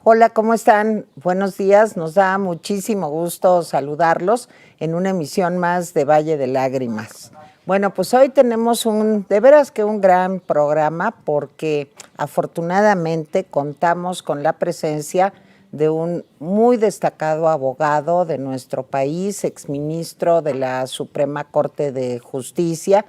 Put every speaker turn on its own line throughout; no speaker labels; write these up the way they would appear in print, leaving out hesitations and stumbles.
Hola, ¿cómo están? Buenos días. Nos da muchísimo gusto saludarlos en una emisión más de Valle de Lágrimas. Bueno, pues hoy tenemos de veras que un gran programa porque afortunadamente contamos con la presencia de un muy destacado abogado de nuestro país, exministro de la Suprema Corte de Justicia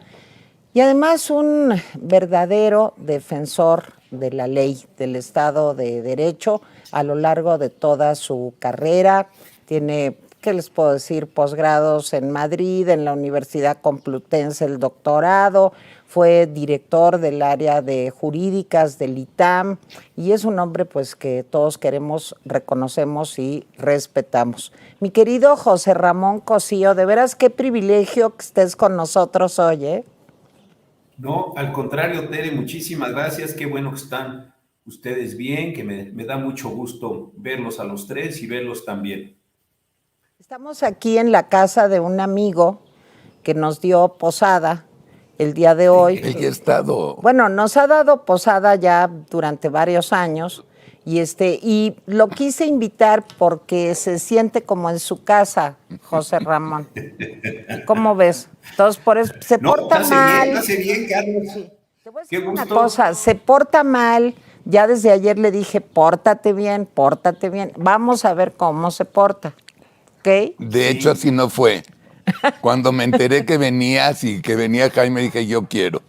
y además un verdadero defensor de la ley, del Estado de Derecho a lo largo de toda su carrera. Tiene, ¿qué les puedo decir? Posgrados en Madrid, en la Universidad Complutense, el doctorado, fue director del área de jurídicas del ITAM y es un hombre pues que todos queremos, reconocemos y respetamos. Mi querido José Ramón Cosío, de veras qué privilegio que estés con nosotros hoy, ¿eh?
No, al contrario, Tere, muchísimas gracias. Qué bueno que están ustedes bien, que me da mucho gusto verlos a los tres y verlos también.
Estamos aquí en la casa de un amigo que nos dio posada el día de hoy.
El que ha estado.
Bueno, nos ha dado posada ya durante varios años y lo quise invitar porque se siente como en su casa, José Ramón. ¿Cómo ves? Entonces, por eso se porta mal.
Hace bien, Carlos.
Sí. Te voy a decir una cosa, se porta mal. Ya desde ayer le dije, pórtate bien, pórtate bien. Vamos a ver cómo se porta. ¿Ok?
De hecho, así no fue. Cuando me enteré que venías y que venía Jaime, dije, yo quiero.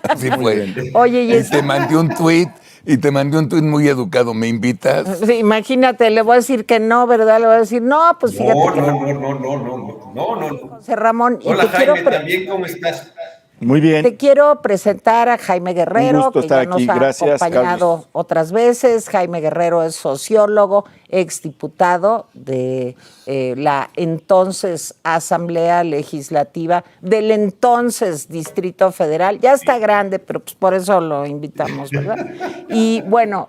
Así fue.
Oye, y
te mandé un tuit muy educado. ¿Me invitas?
Sí, imagínate, le voy a decir que no, ¿verdad? Le voy a decir, no, pues fíjate.
No.
José Ramón.
Hola, Jaime, también, ¿cómo estás?
Muy bien.
Te quiero presentar a Jaime Guerrero,
un gusto
que
estar
ya
aquí.
nos ha
Gracias,
acompañado
Carlos.
otras veces. Jaime Guerrero es sociólogo, exdiputado de la entonces Asamblea Legislativa del entonces Distrito Federal. Ya está grande, pero pues por eso lo invitamos, ¿verdad? Y bueno,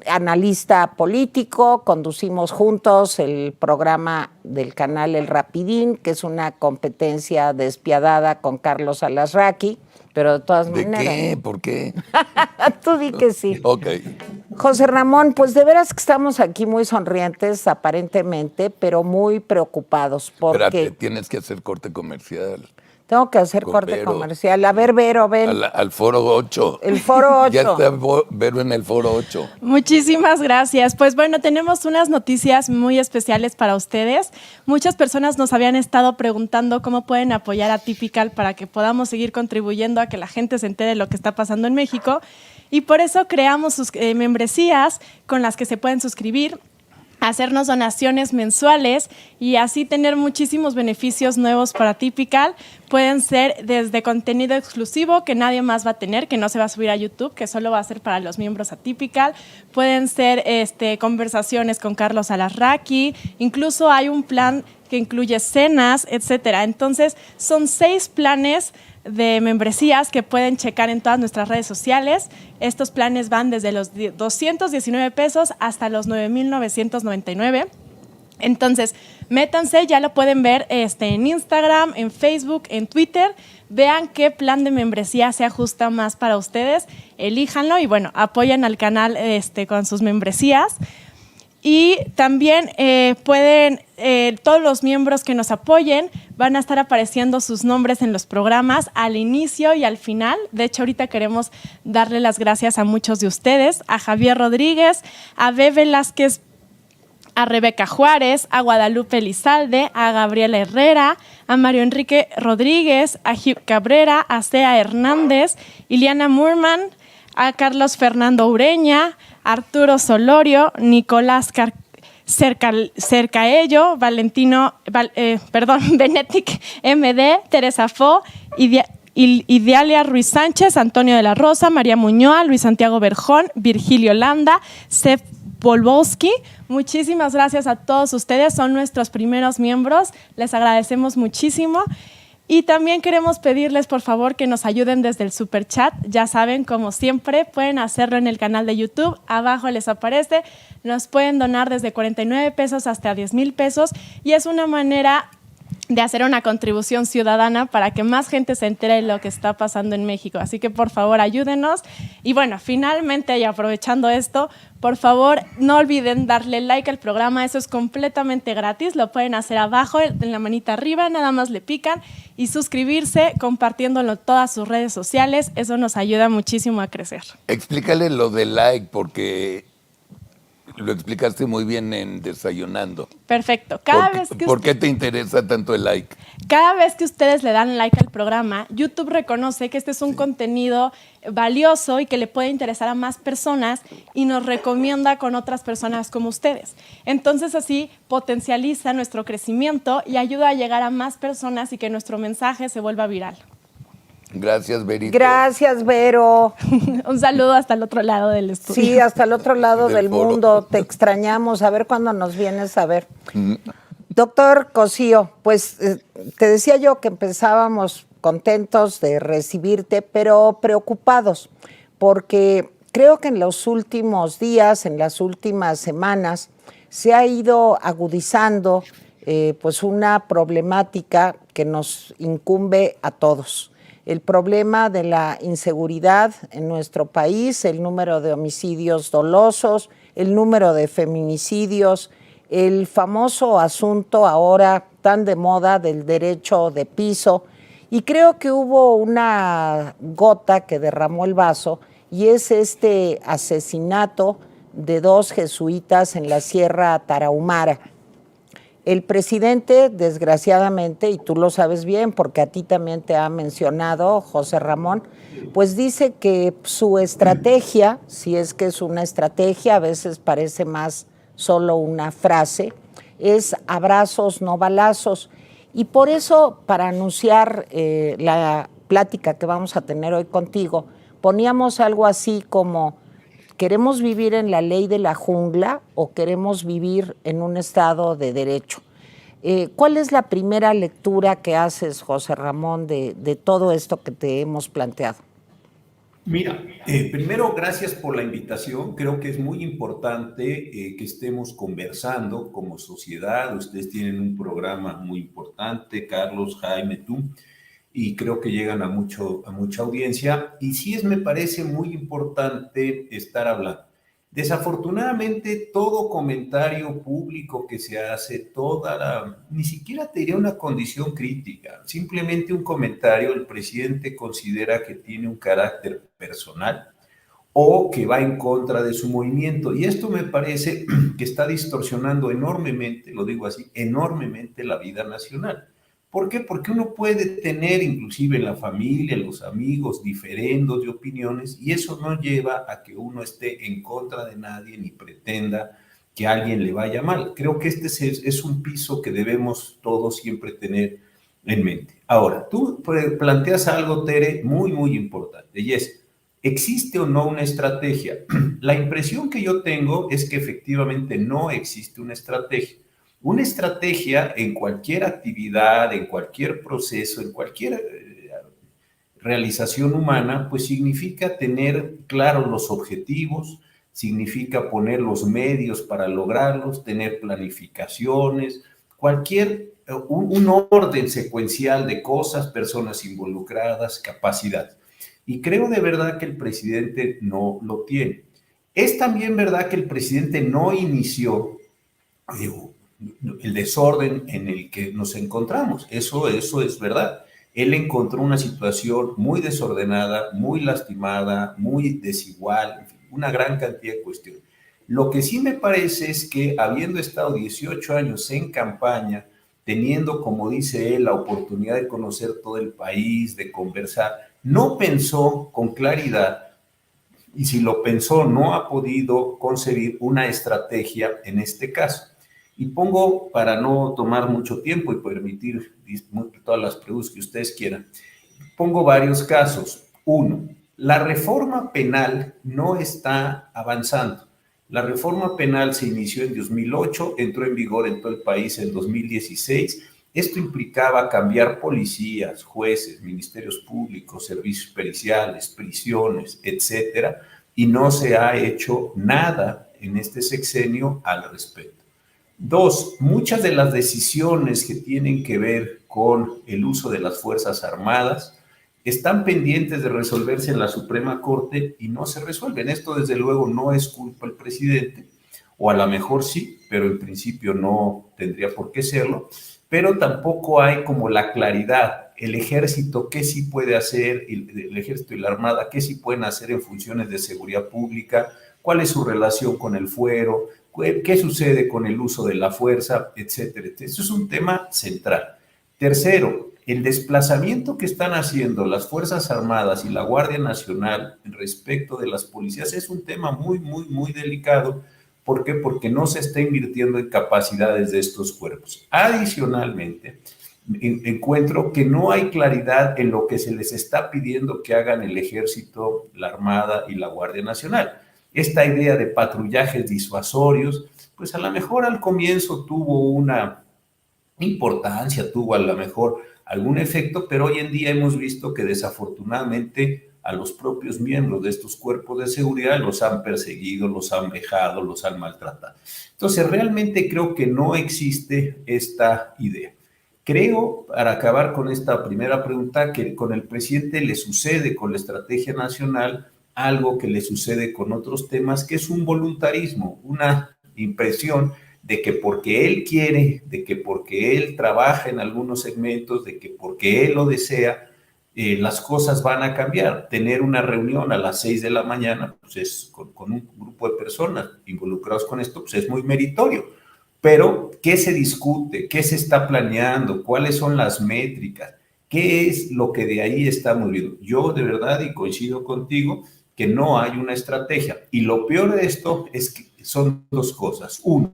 analista político, conducimos juntos el programa del canal El Rapidín, que es una competencia despiadada con Carlos Alasraqui, pero de todas maneras.
¿De qué? ¿Por qué?
Tú di que sí.
Ok.
José Ramón, pues de veras que estamos aquí muy sonrientes, aparentemente, pero muy preocupados. Porque
Espérate, tienes que hacer corte comercial.
Tengo que hacer corte comercial. A ver, Vero, ven.
Al foro 8.
El foro 8.
Ya está Vero en el foro 8.
Muchísimas gracias. Pues bueno, tenemos unas noticias muy especiales para ustedes. Muchas personas nos habían estado preguntando cómo pueden apoyar a Atypical para que podamos seguir contribuyendo a que la gente se entere de lo que está pasando en México. Y por eso creamos sus membresías con las que se pueden suscribir, hacernos donaciones mensuales y así tener muchísimos beneficios nuevos para Atypical. Pueden ser desde contenido exclusivo que nadie más va a tener, que no se va a subir a YouTube, que solo va a ser para los miembros Atypical. Pueden ser conversaciones con Carlos Alasraqui. Incluso hay un plan que incluye cenas, etcétera. Entonces, son 6 planes de membresías que pueden checar en todas nuestras redes sociales. Estos planes van desde los 219 pesos hasta los 9,999. Entonces, métanse, ya lo pueden ver en Instagram, en Facebook, en Twitter. Vean qué plan de membresía se ajusta más para ustedes. Elíjanlo y, bueno, apoyen al canal con sus membresías. Y también todos los miembros que nos apoyen van a estar apareciendo sus nombres en los programas al inicio y al final. De hecho, ahorita queremos darle las gracias a muchos de ustedes, a Javier Rodríguez, a Bebe Velázquez, a Rebeca Juárez, a Guadalupe Elizalde, a Gabriela Herrera, a Mario Enrique Rodríguez, a Hugh Cabrera, a Sea Hernández, Iliana Murman, a Carlos Fernando Ureña, Arturo Solorio, Nicolás Cercaello, Benetic MD, Teresa Fo, Idalia Ruiz Sánchez, Antonio de la Rosa, María Muñoa, Luis Santiago Berjón, Virgilio Landa, Sef Bolbowski. Muchísimas gracias a todos ustedes, son nuestros primeros miembros, les agradecemos muchísimo. Y también queremos pedirles, por favor, que nos ayuden desde el superchat. Ya saben, como siempre, pueden hacerlo en el canal de YouTube. Abajo les aparece. Nos pueden donar desde 49 pesos hasta 10,000 pesos. Y es una manera de hacer una contribución ciudadana para que más gente se entere de lo que está pasando en México. Así que por favor ayúdenos. Y bueno, finalmente, y aprovechando esto, por favor no olviden darle like al programa, eso es completamente gratis, lo pueden hacer abajo en la manita arriba, nada más le pican, y suscribirse compartiéndolo en todas sus redes sociales, eso nos ayuda muchísimo a crecer.
Explícale lo del like, porque lo explicaste muy bien en Desayunando.
Perfecto.
¿Por qué te interesa tanto el like?
Cada vez que ustedes le dan like al programa, YouTube reconoce que este es un contenido valioso y que le puede interesar a más personas y nos recomienda con otras personas como ustedes. Entonces así potencializa nuestro crecimiento y ayuda a llegar a más personas y que nuestro mensaje se vuelva viral.
Gracias, Verito.
Gracias, Vero.
Un saludo hasta el otro lado del estudio.
Sí, hasta el otro lado del
foro.
mundo. Te extrañamos. A ver cuándo nos vienes a ver. Doctor Cosío, pues te decía yo que empezábamos contentos de recibirte, pero preocupados, porque creo que en los últimos días, en las últimas semanas, se ha ido agudizando pues una problemática que nos incumbe a todos. El problema de la inseguridad en nuestro país, el número de homicidios dolosos, el número de feminicidios, el famoso asunto ahora tan de moda del derecho de piso. Y creo que hubo una gota que derramó el vaso y es este asesinato de 2 jesuitas en la Sierra Tarahumara. El presidente, desgraciadamente, y tú lo sabes bien porque a ti también te ha mencionado José Ramón, pues dice que su estrategia, si es que es una estrategia, a veces parece más solo una frase, es abrazos, no balazos. Y por eso, para anunciar la plática que vamos a tener hoy contigo, poníamos algo así como: ¿queremos vivir en la ley de la jungla o queremos vivir en un estado de derecho? ¿Cuál es la primera lectura que haces, José Ramón, de todo esto que te hemos planteado?
Mira, primero, gracias por la invitación. Creo que es muy importante que estemos conversando como sociedad. Ustedes tienen un programa muy importante, Carlos, Jaime, tú, y creo que llegan a mucha audiencia. Y sí me parece muy importante estar hablando. Desafortunadamente, todo comentario público que se hace, ni siquiera te diría una condición crítica, simplemente un comentario, el presidente considera que tiene un carácter personal o que va en contra de su movimiento. Y esto me parece que está distorsionando enormemente, lo digo así, enormemente la vida nacional. ¿Por qué? Porque uno puede tener, inclusive en la familia, en los amigos, diferendos de opiniones, y eso no lleva a que uno esté en contra de nadie ni pretenda que a alguien le vaya mal. Creo que este es un piso que debemos todos siempre tener en mente. Ahora, tú planteas algo, Tere, muy, muy importante, y es: ¿existe o no una estrategia? La impresión que yo tengo es que efectivamente no existe una estrategia. Una estrategia en cualquier actividad, en cualquier proceso, en cualquier realización humana, pues significa tener claros los objetivos, significa poner los medios para lograrlos, tener planificaciones, un orden secuencial de cosas, personas involucradas, capacidad. Y creo de verdad que el presidente no lo tiene. Es también verdad que el presidente no inició el desorden en el que nos encontramos. Eso es verdad. Él encontró una situación muy desordenada, muy lastimada, muy desigual, en fin, una gran cantidad de cuestiones. Lo que sí me parece es que, habiendo estado 18 años en campaña, teniendo, como dice él, la oportunidad de conocer todo el país, de conversar, no pensó con claridad, y si lo pensó, no ha podido concebir una estrategia en este caso. Y pongo, para no tomar mucho tiempo y permitir todas las preguntas que ustedes quieran, pongo varios casos. Uno, la reforma penal no está avanzando. La reforma penal se inició en 2008, entró en vigor en todo el país en 2016. Esto implicaba cambiar policías, jueces, ministerios públicos, servicios periciales, prisiones, etcétera, y no se ha hecho nada en este sexenio al respecto. Dos, muchas de las decisiones que tienen que ver con el uso de las Fuerzas Armadas están pendientes de resolverse en la Suprema Corte y no se resuelven. Esto, desde luego, no es culpa del presidente, o a lo mejor sí, pero en principio no tendría por qué serlo, pero tampoco hay como la claridad. El ejército, ¿qué sí puede hacer? El ejército y la armada, ¿qué sí pueden hacer en funciones de seguridad pública? ¿Cuál es su relación con el fuero? ¿Qué sucede con el uso de la fuerza? Etcétera, etcétera. Eso es un tema central. Tercero, el desplazamiento que están haciendo las Fuerzas Armadas y la Guardia Nacional respecto de las policías es un tema muy, muy, muy delicado. ¿Por qué? Porque no se está invirtiendo en capacidades de estos cuerpos. Adicionalmente, encuentro que no hay claridad en lo que se les está pidiendo que hagan el Ejército, la Armada y la Guardia Nacional. Esta idea de patrullajes disuasorios, pues a lo mejor al comienzo tuvo una importancia, tuvo a lo mejor algún efecto, pero hoy en día hemos visto que desafortunadamente a los propios miembros de estos cuerpos de seguridad los han perseguido, los han vejado, los han maltratado. Entonces, realmente creo que no existe esta idea. Creo, para acabar con esta primera pregunta, que con el presidente le sucede con la estrategia nacional algo que le sucede con otros temas, que es un voluntarismo, una impresión de que porque él quiere, de que porque él trabaja en algunos segmentos, de que porque él lo desea, las cosas van a cambiar. Tener una reunión a las 6 de la mañana, pues es con un grupo de personas involucrados con esto, pues es muy meritorio. Pero, ¿qué se discute? ¿Qué se está planeando? ¿Cuáles son las métricas? ¿Qué es lo que de ahí estamos viendo? Yo de verdad, y coincido contigo, que no hay una estrategia. Y lo peor de esto es que son dos cosas. Uno,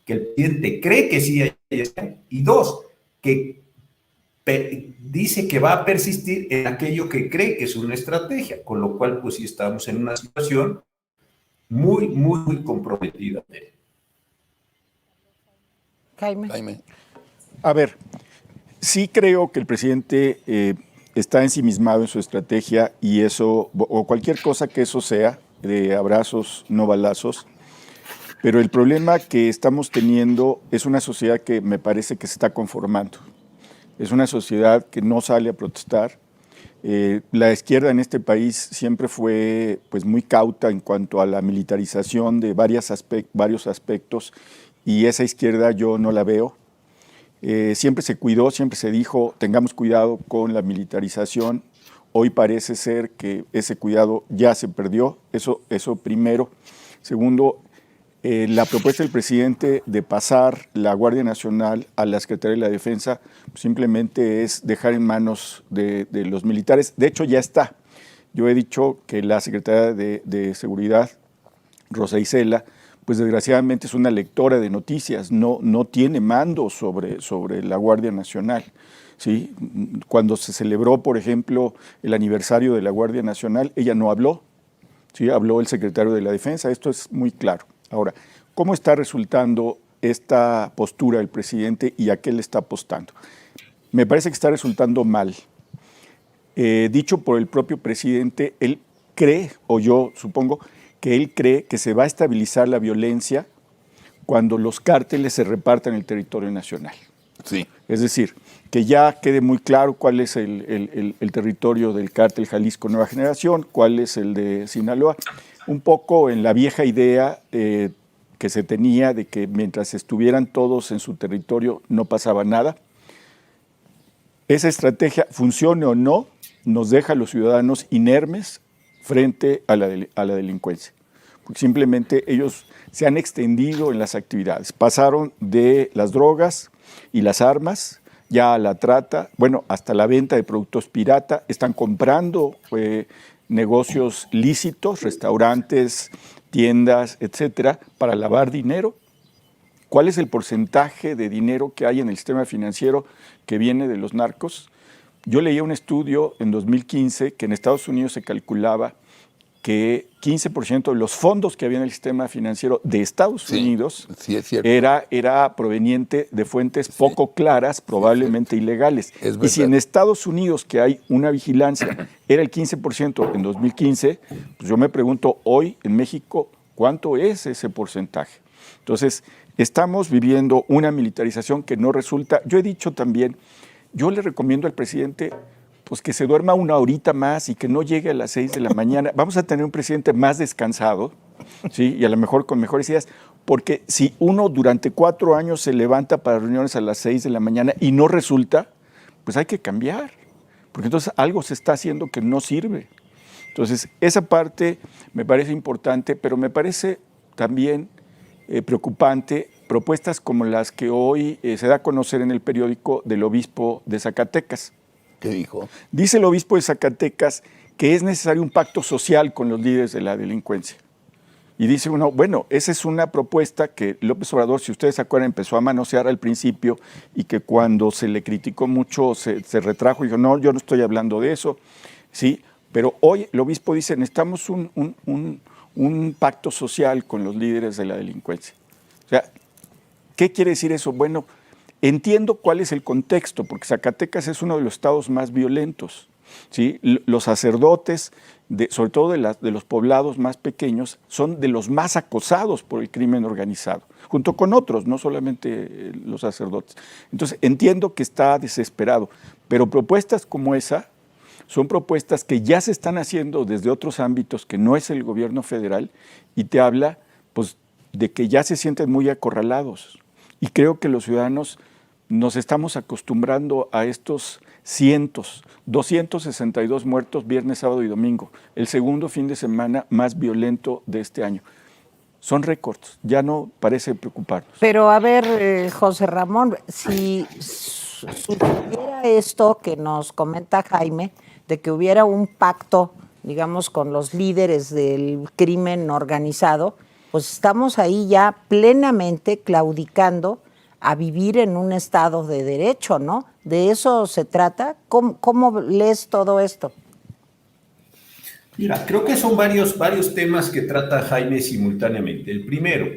que el presidente cree que sí hay está, y dos, que dice que va a persistir en aquello que cree que es una estrategia, con lo cual pues sí estamos en una situación muy, muy, muy comprometida.
Jaime.
A ver, sí creo que el presidente está ensimismado en su estrategia y eso, o cualquier cosa que eso sea, de abrazos, no balazos, pero el problema que estamos teniendo es una sociedad que me parece que se está conformando. Es una sociedad que no sale a protestar. La izquierda en este país siempre fue pues, muy cauta en cuanto a la militarización de varios aspectos y esa izquierda yo no la veo. Siempre se cuidó, siempre se dijo, tengamos cuidado con la militarización. Hoy parece ser que ese cuidado ya se perdió, eso primero. Segundo, la propuesta del presidente de pasar la Guardia Nacional a la Secretaría de la Defensa simplemente es dejar en manos de los militares. De hecho, ya está. Yo he dicho que la Secretaría de Seguridad, Rosa Isela, pues desgraciadamente es una lectora de noticias, no tiene mando sobre la Guardia Nacional. ¿Sí? Cuando se celebró, por ejemplo, el aniversario de la Guardia Nacional, ella no habló, ¿sí? Habló el secretario de la Defensa, esto es muy claro. Ahora, ¿cómo está resultando esta postura del presidente y a qué le está apostando? Me parece que está resultando mal. Dicho por el propio presidente, él cree, o yo supongo, que él cree que se va a estabilizar la violencia cuando los cárteles se repartan en el territorio nacional.
Sí.
Es decir, que ya quede muy claro cuál es el territorio del cártel Jalisco Nueva Generación, cuál es el de Sinaloa, un poco en la vieja idea que se tenía de que mientras estuvieran todos en su territorio no pasaba nada. Esa estrategia, funcione o no, nos deja a los ciudadanos inermes frente a la delincuencia, porque simplemente ellos se han extendido en las actividades, pasaron de las drogas y las armas ya a la trata, bueno, hasta la venta de productos pirata, están comprando negocios lícitos, restaurantes, tiendas, etcétera, para lavar dinero. ¿Cuál es el porcentaje de dinero que hay en el sistema financiero que viene de los narcos? Yo leí un estudio en 2015 que en Estados Unidos se calculaba que 15% de los fondos que había en el sistema financiero de Estados Unidos era proveniente de fuentes poco claras, probablemente ilegales. Y si en Estados Unidos, que hay una vigilancia, era el 15% en 2015, pues yo me pregunto hoy en México, ¿cuánto es ese porcentaje? Entonces, Estamos viviendo una militarización que no resulta. Yo he dicho también, yo le recomiendo al presidente pues que se duerma una horita más y que no llegue a las 6 de la mañana. Vamos a tener un presidente más descansado, ¿sí? Y a lo mejor con mejores ideas, porque si uno durante 4 años se levanta para reuniones a las 6 de la mañana y no resulta, pues hay que cambiar, porque entonces algo se está haciendo que no sirve. Entonces, esa parte me parece importante, pero me parece también preocupante propuestas como las que hoy se da a conocer en el periódico del obispo de Zacatecas.
¿Qué dijo?
Dice el obispo de Zacatecas que es necesario un pacto social con los líderes de la delincuencia. Y dice uno, bueno, esa es una propuesta que López Obrador, si ustedes se acuerdan, empezó a manosear al principio y que cuando se le criticó mucho se retrajo y dijo, no, yo no estoy hablando de eso, ¿sí? Pero hoy el obispo dice, necesitamos un pacto social con los líderes de la delincuencia. O sea, ¿qué quiere decir eso? Bueno, entiendo cuál es el contexto, porque Zacatecas es uno de los estados más violentos, ¿sí? Los sacerdotes, sobre todo de los poblados más pequeños, son de los más acosados por el crimen organizado, junto con otros, no solamente los sacerdotes. Entonces, entiendo que está desesperado, pero propuestas como esa son propuestas que ya se están haciendo desde otros ámbitos que no es el gobierno federal y te habla pues, de que ya se sienten muy acorralados. Y creo que los ciudadanos nos estamos acostumbrando a estos 262 muertos viernes, sábado y domingo, el segundo fin de semana más violento de este año. Son récords, ya no parece preocuparnos.
Pero a ver, José Ramón, si sucediera esto que nos comenta Jaime, de que hubiera un pacto, digamos, con los líderes del crimen organizado, pues estamos ahí ya plenamente claudicando a vivir en un estado de derecho, ¿no? ¿De eso se trata? ¿Cómo lees todo esto?
Mira, creo que son varios temas que trata Jaime simultáneamente. El primero,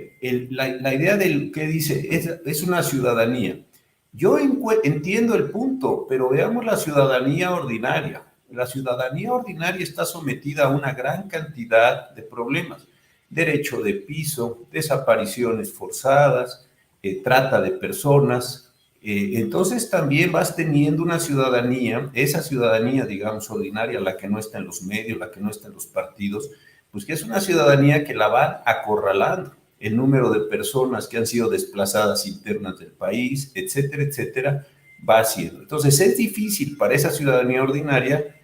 la idea del que dice es una ciudadanía. Yo entiendo el punto, pero veamos la ciudadanía ordinaria. La ciudadanía ordinaria está sometida a una gran cantidad de problemas. Derecho de piso, desapariciones forzadas, trata de personas. Entonces también vas teniendo una ciudadanía, esa ciudadanía, digamos, ordinaria, la que no está en los medios, la que no está en los partidos, pues que es una ciudadanía que la van acorralando. El número de personas que han sido desplazadas internas del país, etcétera, etcétera, va haciendo. Entonces es difícil para esa ciudadanía ordinaria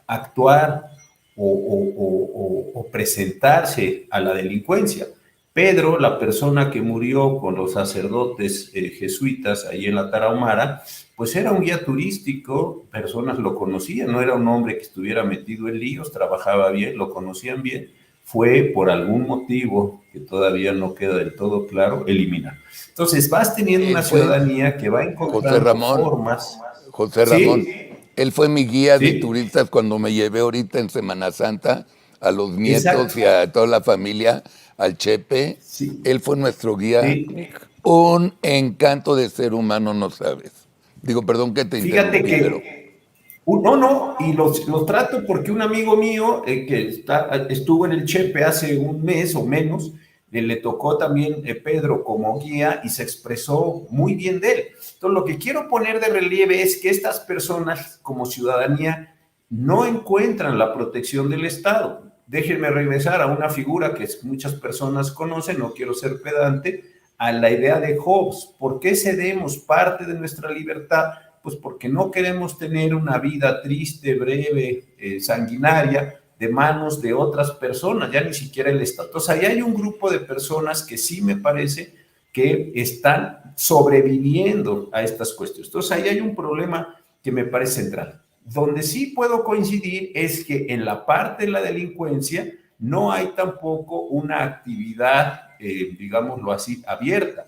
actuar o presentarse a la delincuencia. Pedro, la persona que murió con los sacerdotes jesuitas ahí en la Tarahumara, pues era un guía turístico, personas lo conocían, no era un hombre que estuviera metido en líos, trabajaba bien, lo conocían bien, fue por algún motivo que todavía no queda del todo claro, eliminar. Entonces vas teniendo una ciudadanía que va encontrando formas.
José Ramón,
¿Sí?
Él fue mi guía
¿Sí?
de turistas cuando me llevé ahorita en Semana Santa a los nietos
Exacto.
y a toda la familia al Chepe.
Sí.
Él fue nuestro guía.
Sí.
Un encanto de ser humano, no sabes. Digo, perdón que te
Fíjate
interrumpí,
que
pero...
No, y los trato porque un amigo mío que estuvo en el Chepe hace un mes o menos, le tocó también Pedro como guía y se expresó muy bien de él. Entonces, lo que quiero poner de relieve es que estas personas como ciudadanía no encuentran la protección del Estado. Déjenme regresar a una figura que muchas personas conocen, no quiero ser pedante, a la idea de Hobbes. ¿Por qué cedemos parte de nuestra libertad? Pues porque no queremos tener una vida triste, breve, sanguinaria, de manos de otras personas, ya ni siquiera el Estado. Entonces, ahí hay un grupo de personas que sí me parece que están sobreviviendo a estas cuestiones. Entonces, ahí hay un problema que me parece central. Donde sí puedo coincidir es que en la parte de la delincuencia no hay tampoco una actividad, digámoslo así, abierta.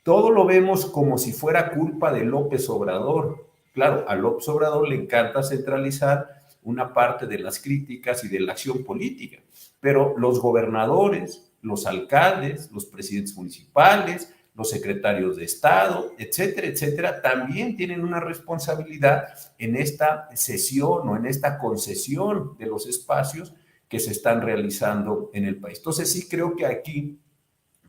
Todo lo vemos como si fuera culpa de López Obrador. Claro, a López Obrador le encanta centralizar una parte de las críticas y de la acción política, pero los gobernadores, los alcaldes, los presidentes municipales, los secretarios de Estado, etcétera, etcétera, también tienen una responsabilidad en esta cesión o en esta concesión de los espacios que se están realizando en el país. Entonces sí creo que aquí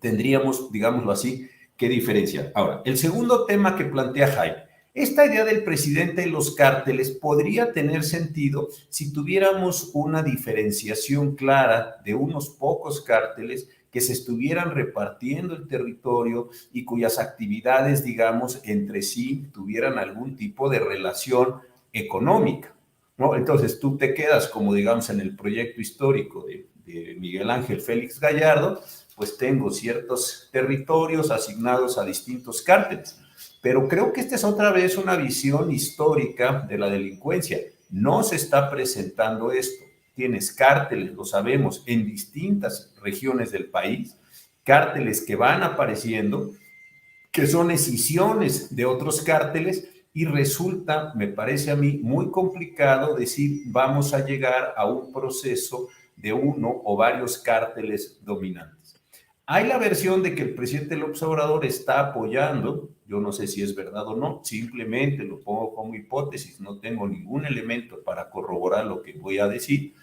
tendríamos, digámoslo así, que diferenciar. Ahora, el segundo tema que plantea Jaime, esta idea del presidente de los cárteles podría tener sentido si tuviéramos una diferenciación clara de unos pocos cárteles que se estuvieran repartiendo el territorio y cuyas actividades, digamos, entre sí tuvieran algún tipo de relación económica, ¿no? Entonces tú te quedas, como digamos en el proyecto histórico de Miguel Ángel Félix Gallardo, pues tengo ciertos territorios asignados a distintos cárteles. Pero creo que esta es otra vez una visión histórica de la delincuencia. No se está presentando esto. Tienes cárteles, lo sabemos, en distintas regiones del país, cárteles que van apareciendo, que son escisiones de otros cárteles, y resulta, me parece a mí, muy complicado decir vamos a llegar a un proceso de uno o varios cárteles dominantes. Hay la versión de que el presidente López Obrador está apoyando, yo no sé si es verdad o no, simplemente lo pongo como hipótesis, no tengo ningún elemento para corroborar lo que voy a decir,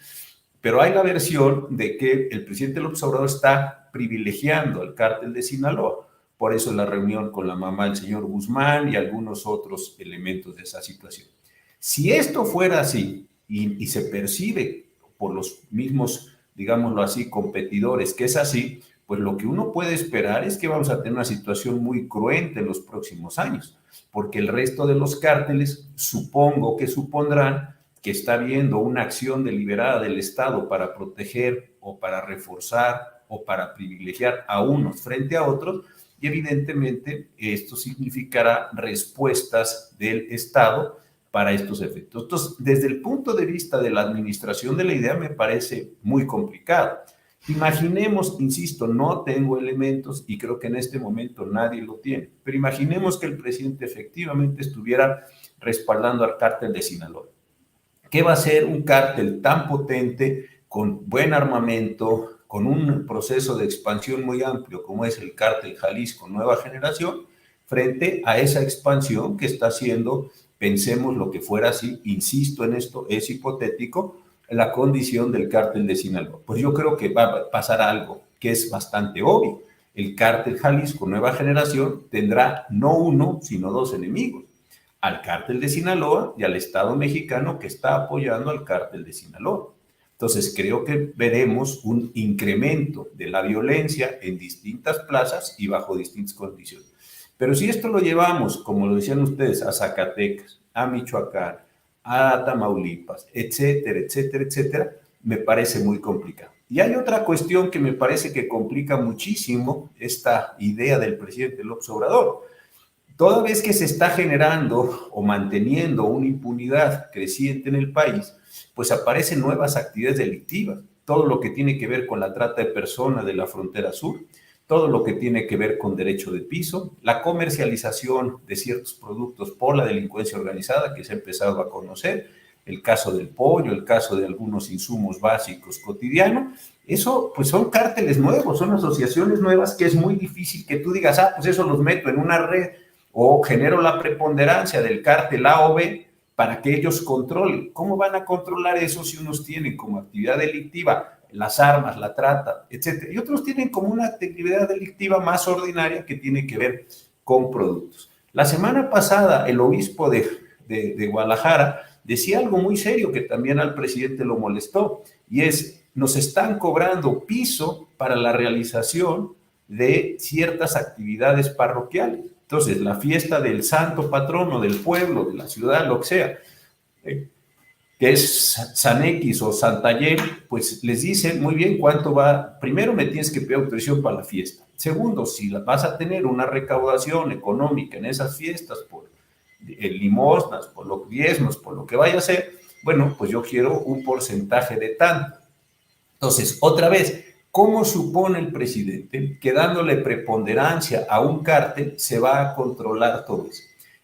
pero hay la versión de que el presidente López Obrador está privilegiando al cártel de Sinaloa, por eso la reunión con la mamá del señor Guzmán y algunos otros elementos de esa situación. Si esto fuera así y se percibe por los mismos, digámoslo así, competidores que es así, pues lo que uno puede esperar es que vamos a tener una situación muy cruenta en los próximos años, porque el resto de los cárteles supongo que supondrán que está habiendo una acción deliberada del Estado para proteger o para reforzar o para privilegiar a unos frente a otros, y evidentemente esto significará respuestas del Estado para estos efectos. Entonces, desde el punto de vista de la administración de la idea me parece muy complicado. Imaginemos, insisto, no tengo elementos y creo que en este momento nadie lo tiene, pero imaginemos que el presidente efectivamente estuviera respaldando al cártel de Sinaloa. ¿Qué va a ser un cártel tan potente, con buen armamento, con un proceso de expansión muy amplio como es el cártel Jalisco Nueva Generación, frente a esa expansión que está haciendo, pensemos lo que fuera así, insisto en esto, es hipotético, la condición del cártel de Sinaloa? Pues yo creo que va a pasar algo que es bastante obvio. El cártel Jalisco Nueva Generación tendrá no uno, sino dos enemigos: al cártel de Sinaloa y al Estado mexicano que está apoyando al cártel de Sinaloa. Entonces creo que veremos un incremento de la violencia en distintas plazas y bajo distintas condiciones. Pero si esto lo llevamos, como lo decían ustedes, a Zacatecas, a Michoacán, a Tamaulipas, etcétera, etcétera, etcétera, me parece muy complicado. Y hay otra cuestión que me parece que complica muchísimo esta idea del presidente López Obrador. Toda vez que se está generando o manteniendo una impunidad creciente en el país, pues aparecen nuevas actividades delictivas. Todo lo que tiene que ver con la trata de personas de la frontera sur, todo lo que tiene que ver con derecho de piso, la comercialización de ciertos productos por la delincuencia organizada que se ha empezado a conocer, el caso del pollo, el caso de algunos insumos básicos cotidianos. Eso pues son cárteles nuevos, son asociaciones nuevas que es muy difícil que tú digas, pues eso los meto en una red o genero la preponderancia del cártel A o B para que ellos controlen. ¿Cómo van a controlar eso si unos tienen como actividad delictiva las armas, la trata, etcétera, y otros tienen como una actividad delictiva más ordinaria que tiene que ver con productos? La semana pasada el obispo de Guadalajara decía algo muy serio que también al presidente lo molestó, y es: nos están cobrando piso para la realización de ciertas actividades parroquiales. Entonces, la fiesta del santo patrono del pueblo, de la ciudad, lo que sea, que es San X o Santayén, pues les dicen, muy bien, ¿cuánto va? Primero me tienes que pedir autorización para la fiesta. Segundo, si vas a tener una recaudación económica en esas fiestas por limosnas, por los diezmos, por lo que vaya a ser, bueno, pues yo quiero un porcentaje de tanto. Entonces, otra vez, ¿cómo supone el presidente que dándole preponderancia a un cártel se va a controlar todo eso?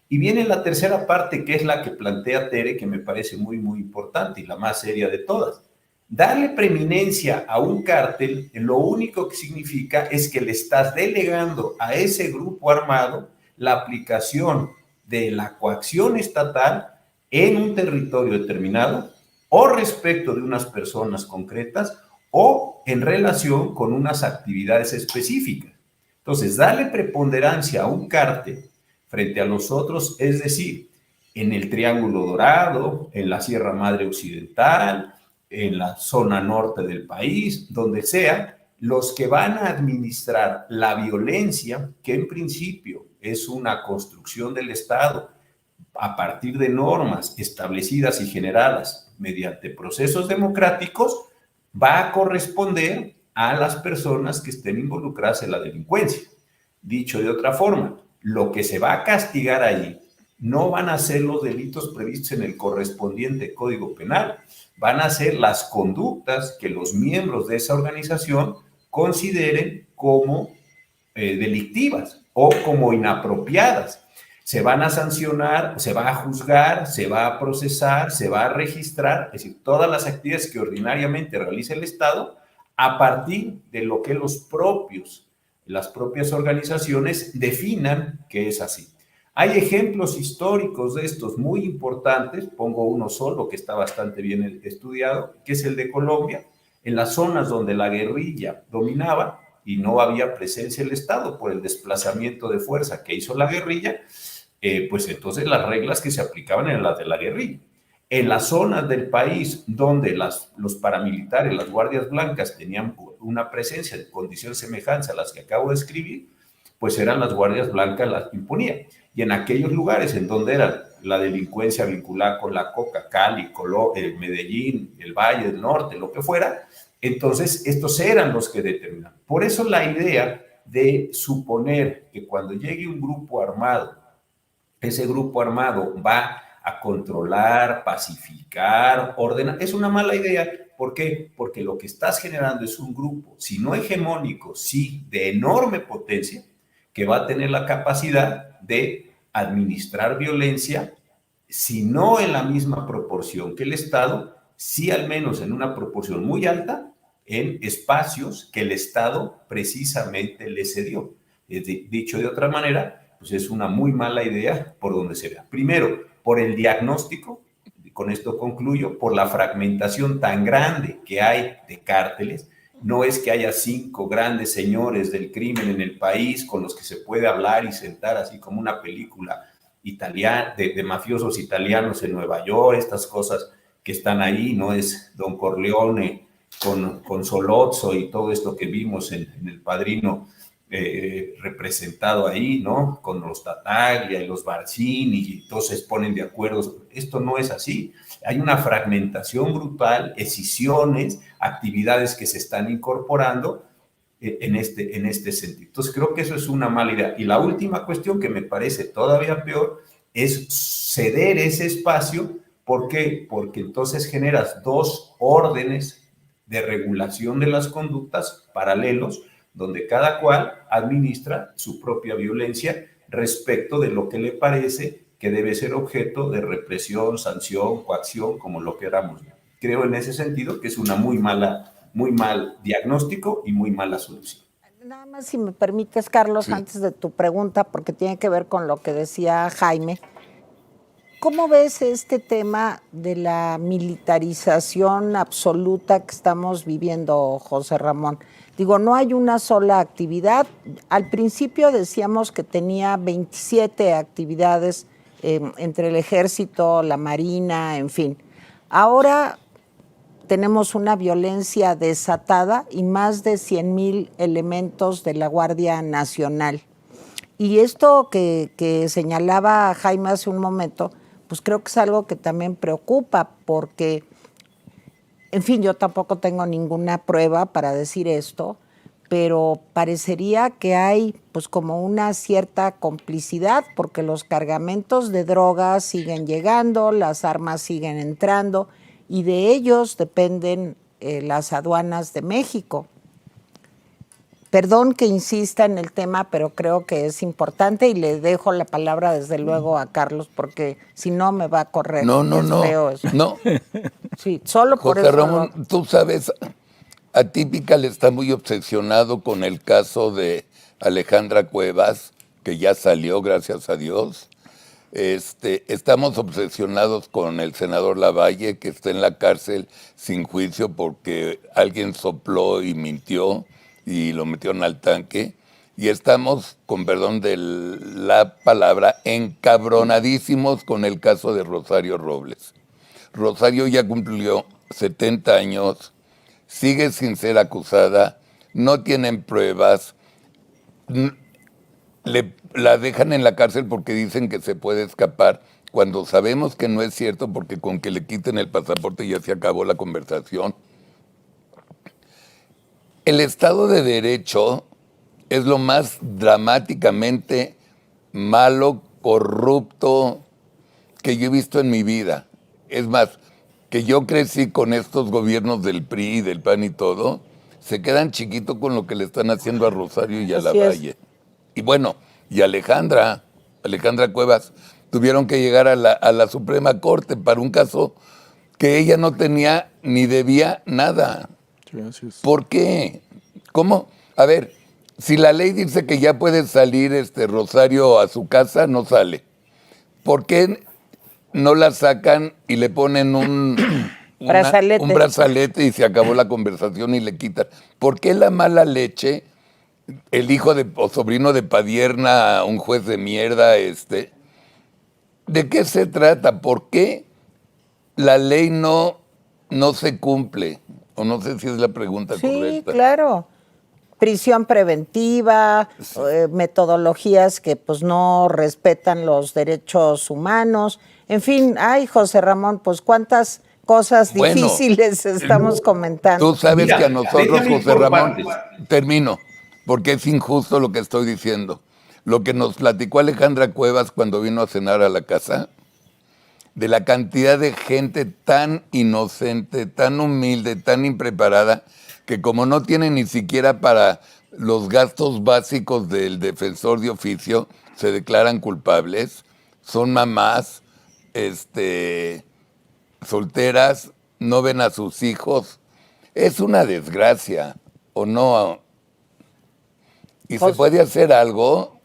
Y viene la tercera parte, que es la que plantea Tere, que me parece muy, muy importante y la más seria de todas. Darle preeminencia a un cártel, lo único que significa es que le estás delegando a ese grupo armado la aplicación de la coacción estatal en un territorio determinado o respecto de unas personas concretas o en relación con unas actividades específicas. Entonces, darle preponderancia a un cártel frente a los otros, es decir, en el Triángulo Dorado, en la Sierra Madre Occidental, en la zona norte del país, donde sea, los que van a administrar la violencia, que en principio es una construcción del Estado a partir de normas establecidas y generadas mediante procesos democráticos, va a corresponder a las personas que estén involucradas en la delincuencia. Dicho de otra forma, lo que se va a castigar ahí no van a ser los delitos previstos en el correspondiente Código Penal, van a ser las conductas que los miembros de esa organización consideren como delictivas o como inapropiadas. Se van a sancionar, se va a juzgar, se va a procesar, se va a registrar, es decir, todas las actividades que ordinariamente realiza el Estado a partir de lo que las propias organizaciones definan que es así. Hay ejemplos históricos de estos muy importantes, pongo uno solo que está bastante bien estudiado, que es el de Colombia, en las zonas donde la guerrilla dominaba y no había presencia del Estado por el desplazamiento de fuerza que hizo la guerrilla, pues entonces las reglas que se aplicaban eran las de la guerrilla. En las zonas del país donde los paramilitares, las guardias blancas tenían una presencia de condiciones semejantes a las que acabo de escribir, pues eran las guardias blancas las que imponían. Y en aquellos lugares en donde era la delincuencia vinculada con la coca, Cali, Medellín, el Valle del Norte, lo que fuera, entonces estos eran los que determinan. Por eso la idea de suponer que cuando llegue un grupo armado, ese grupo armado va a controlar, pacificar, ordenar, es una mala idea. ¿Por qué? Porque lo que estás generando es un grupo, si no hegemónico, sí de enorme potencia, que va a tener la capacidad de administrar violencia, si no en la misma proporción que el Estado, sí al menos en una proporción muy alta, en espacios que el Estado precisamente le cedió. Dicho de otra manera, pues es una muy mala idea por donde se vea. Primero, por el diagnóstico, con esto concluyo, por la fragmentación tan grande que hay de cárteles. No es que haya 5 grandes señores del crimen en el país con los que se puede hablar y sentar así como una película italiana, de mafiosos italianos en Nueva York, estas cosas que están ahí, no es Don Corleone con Solozzo y todo esto que vimos en El Padrino representado ahí, ¿no? Con los Tattaglia y los Barzini y todos se ponen de acuerdo. Esto no es así. Hay una fragmentación brutal, escisiones, actividades que se están incorporando en este sentido. Entonces creo que eso es una mala idea. Y la última cuestión que me parece todavía peor es ceder ese espacio. ¿Por qué? Porque entonces generas 2 órdenes de regulación de las conductas paralelos, donde cada cual administra su propia violencia respecto de lo que le parece que debe ser objeto de represión, sanción, coacción, como lo queramos. Creo en ese sentido que es una muy mal diagnóstico y muy mala solución.
Nada más si me permites, Carlos,
Sí.
antes de tu pregunta, porque tiene que ver con lo que decía Jaime. ¿Cómo ves este tema de la militarización absoluta que estamos viviendo, José Ramón? Digo, no hay una sola actividad. Al principio decíamos que tenía 27 actividades entre el ejército, la marina, en fin. Ahora tenemos una violencia desatada y más de 100,000 elementos de la Guardia Nacional. Y esto que señalaba Jaime hace un momento, pues creo que es algo que también preocupa porque, en fin, yo tampoco tengo ninguna prueba para decir esto, pero parecería que hay pues como una cierta complicidad porque los cargamentos de drogas siguen llegando, las armas siguen entrando y de ellos dependen las aduanas de México. Perdón que insista en el tema, pero creo que es importante y le dejo la palabra desde luego a Carlos porque si no me va a correr.
No,
Es feo eso.
no.
Sí, solo por
José
eso.
Ramón, tú sabes, Atypical está muy obsesionado con el caso de Alejandra Cuevas, que ya salió, gracias a Dios. Estamos obsesionados con el senador Lavalle, que está en la cárcel sin juicio porque alguien sopló y mintió y lo metieron al tanque. y estamos, con perdón de la palabra, encabronadísimos con el caso de Rosario Robles. Rosario ya cumplió 70 años, sigue sin ser acusada, no tienen pruebas, la dejan en la cárcel porque dicen que se puede escapar, cuando sabemos que no es cierto, porque con que le quiten el pasaporte ya se acabó la conversación. El Estado de Derecho es lo más dramáticamente malo, corrupto que yo he visto en mi vida. Es más, que yo crecí con estos gobiernos del PRI, del PAN y todo, se quedan chiquitos con lo que le están haciendo a Rosario y a
Así
Lavalle. Y bueno, y Alejandra Cuevas, tuvieron que llegar a la Suprema Corte para un caso que ella no tenía ni debía nada.
Gracias.
¿Por qué? ¿Cómo? A ver, si la ley dice que ya puede salir Rosario a su casa, no sale. ¿Por qué no la sacan y le ponen un brazalete y se acabó la conversación y le quitan? ¿Por qué la mala leche, el hijo o sobrino de Padierna, un juez de mierda, ¿de qué se trata? ¿Por qué la ley no se cumple? O no sé si es la pregunta correcta.
Sí, claro. Prisión preventiva, metodologías que pues no respetan los derechos humanos. En fin, ay, José Ramón, pues cuántas cosas difíciles estamos comentando.
Tú sabes que a nosotros, José Ramón,
partes.
termino, porque es injusto lo que estoy diciendo. Lo que nos platicó Alejandra Cuevas cuando vino a cenar a la casa, de la cantidad de gente tan inocente, tan humilde, tan impreparada, que como no tiene ni siquiera para los gastos básicos del defensor de oficio, se declaran culpables, son mamás, solteras, no ven a sus hijos. Es una desgracia, ¿o no? ¿Y se puede hacer algo?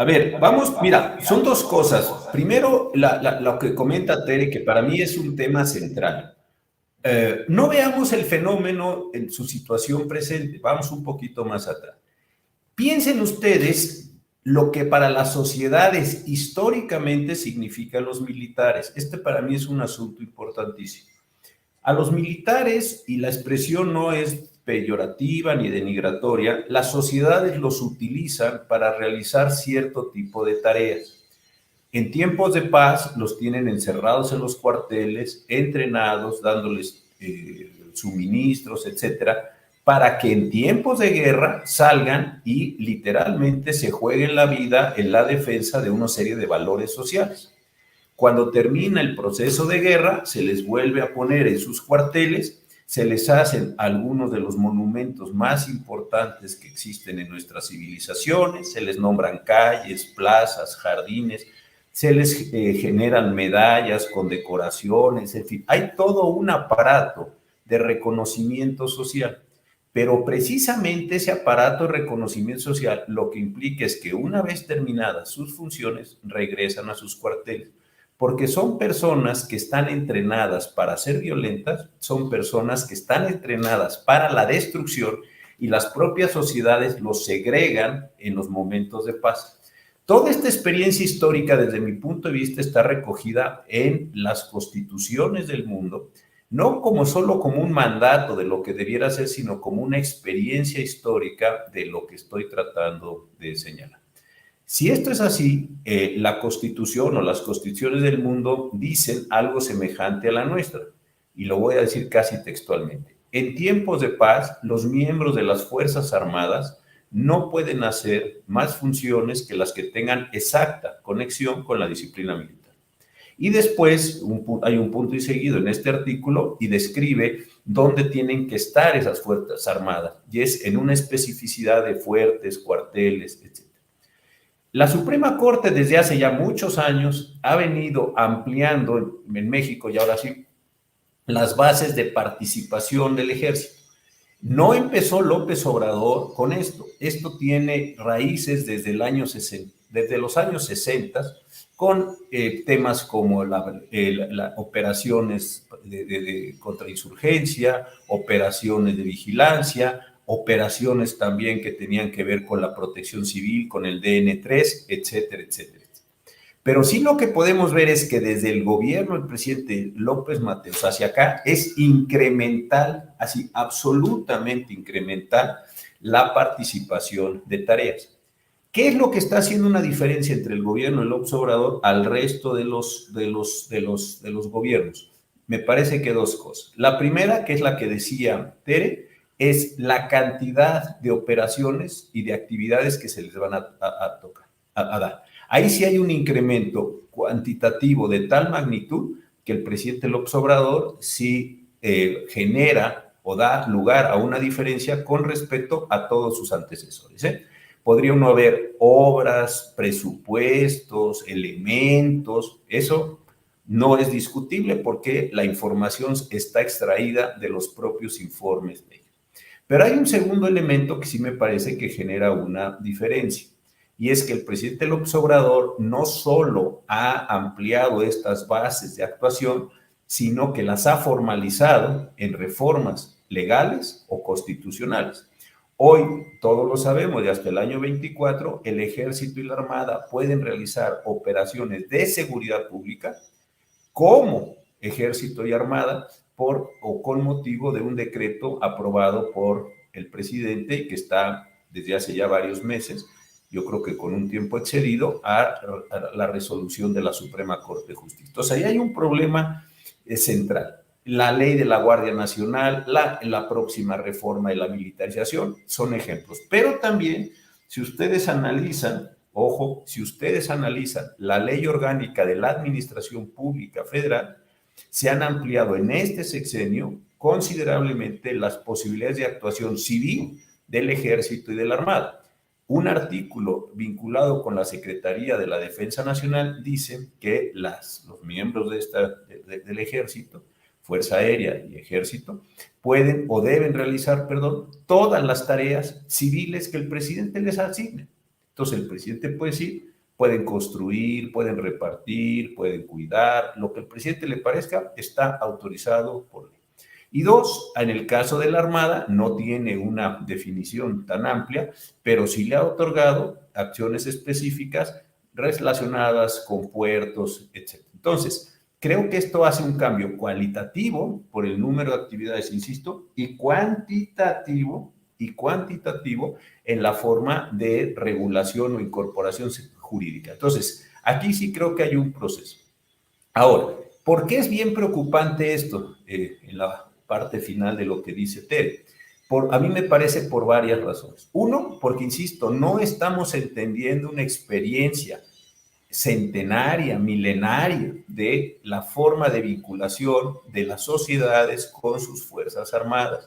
A ver, vamos, mira, son dos cosas. Primero, lo que comenta Tere, que para mí es un tema central. No veamos el fenómeno en su situación presente, vamos un poquito más atrás. Piensen ustedes lo que para las sociedades históricamente significan los militares. Este para mí es un asunto importantísimo. A los militares, y la expresión no es peyorativa ni denigratoria, las sociedades los utilizan para realizar cierto tipo de tareas. En tiempos de paz los tienen encerrados en los cuarteles, entrenados, dándoles suministros, etcétera, para que en tiempos de guerra salgan y literalmente se jueguen la vida en la defensa de una serie de valores sociales. Cuando termina el proceso de guerra, se les vuelve a poner en sus cuarteles, se les hacen algunos de los monumentos más importantes que existen en nuestras civilizaciones, se les nombran calles, plazas, jardines, se les generan medallas, condecoraciones, en fin, hay todo un aparato de reconocimiento social. Pero precisamente ese aparato de reconocimiento social lo que implica es que una vez terminadas sus funciones, regresan a sus cuarteles. Porque son personas que están entrenadas para ser violentas, son personas que están entrenadas para la destrucción y las propias sociedades los segregan en los momentos de paz. Toda esta experiencia histórica, desde mi punto de vista, está recogida en las constituciones del mundo, no como solo como un mandato de lo que debiera ser, sino como una experiencia histórica de lo que estoy tratando de señalar. Si esto es así, la Constitución o las constituciones del mundo dicen algo semejante a la nuestra, y lo voy a decir casi textualmente. En tiempos de paz, los miembros de las Fuerzas Armadas no pueden hacer más funciones que las que tengan exacta conexión con la disciplina militar. Y después hay un punto y seguido en este artículo y describe dónde tienen que estar esas Fuerzas Armadas, y es en una especificidad de fuertes, cuarteles, etc. La Suprema Corte desde hace ya muchos años ha venido ampliando en México, y ahora sí, las bases de participación del ejército. No empezó López Obrador con esto. Esto tiene raíces desde los años 60, con temas como las operaciones de contrainsurgencia, operaciones de vigilancia, operaciones también que tenían que ver con la protección civil, con el DN3, etcétera, etcétera. Pero sí lo que podemos ver es que desde el gobierno del presidente López Mateos hacia acá es incremental, así absolutamente incremental, la participación de tareas. ¿Qué es lo que está haciendo una diferencia entre el gobierno de López Obrador al resto de los gobiernos? Me parece que dos cosas. La primera, que es la que decía Tere, es la cantidad de operaciones y de actividades que se les van a dar. Ahí sí hay un incremento cuantitativo de tal magnitud que el presidente López Obrador sí genera o da lugar a una diferencia con respecto a todos sus antecesores. Podría uno ver obras, presupuestos, elementos, eso no es discutible porque la información está extraída de los propios informes de ellos. Pero hay un segundo elemento que sí me parece que genera una diferencia. Y es que el presidente López Obrador no solo ha ampliado estas bases de actuación, sino que las ha formalizado en reformas legales o constitucionales. Hoy, todos lo sabemos, y hasta el año 24, el Ejército y la Armada pueden realizar operaciones de seguridad pública como Ejército y Armada o con motivo de un decreto aprobado por el presidente y que está desde hace ya varios meses, yo creo que con un tiempo excedido, a la resolución de la Suprema Corte de Justicia. Entonces, ahí hay un problema central. La ley de la Guardia Nacional, la próxima reforma de la militarización, son ejemplos. Pero también, si ustedes analizan, ojo, si ustedes analizan la ley orgánica de la Administración Pública Federal, se han ampliado en este sexenio considerablemente las posibilidades de actuación civil del Ejército y de la Armada. Un artículo vinculado con la Secretaría de la Defensa Nacional dice que los miembros del Ejército, Fuerza Aérea y Ejército, pueden o deben realizar, todas las tareas civiles que el presidente les asigne. Entonces, el presidente puede decir, pueden construir, pueden repartir, pueden cuidar, lo que el presidente le parezca está autorizado por ley. Y dos, en el caso de la Armada, no tiene una definición tan amplia, pero sí le ha otorgado acciones específicas relacionadas con puertos, etc. Entonces, creo que esto hace un cambio cualitativo por el número de actividades, insisto, y cuantitativo en la forma de regulación o incorporación jurídica. Entonces, aquí sí creo que hay un proceso. Ahora, ¿por qué es bien preocupante esto en la parte final de lo que dice Tere? A mí me parece por varias razones. Uno, porque, insisto, no estamos entendiendo una experiencia centenaria, milenaria, de la forma de vinculación de las sociedades con sus fuerzas armadas.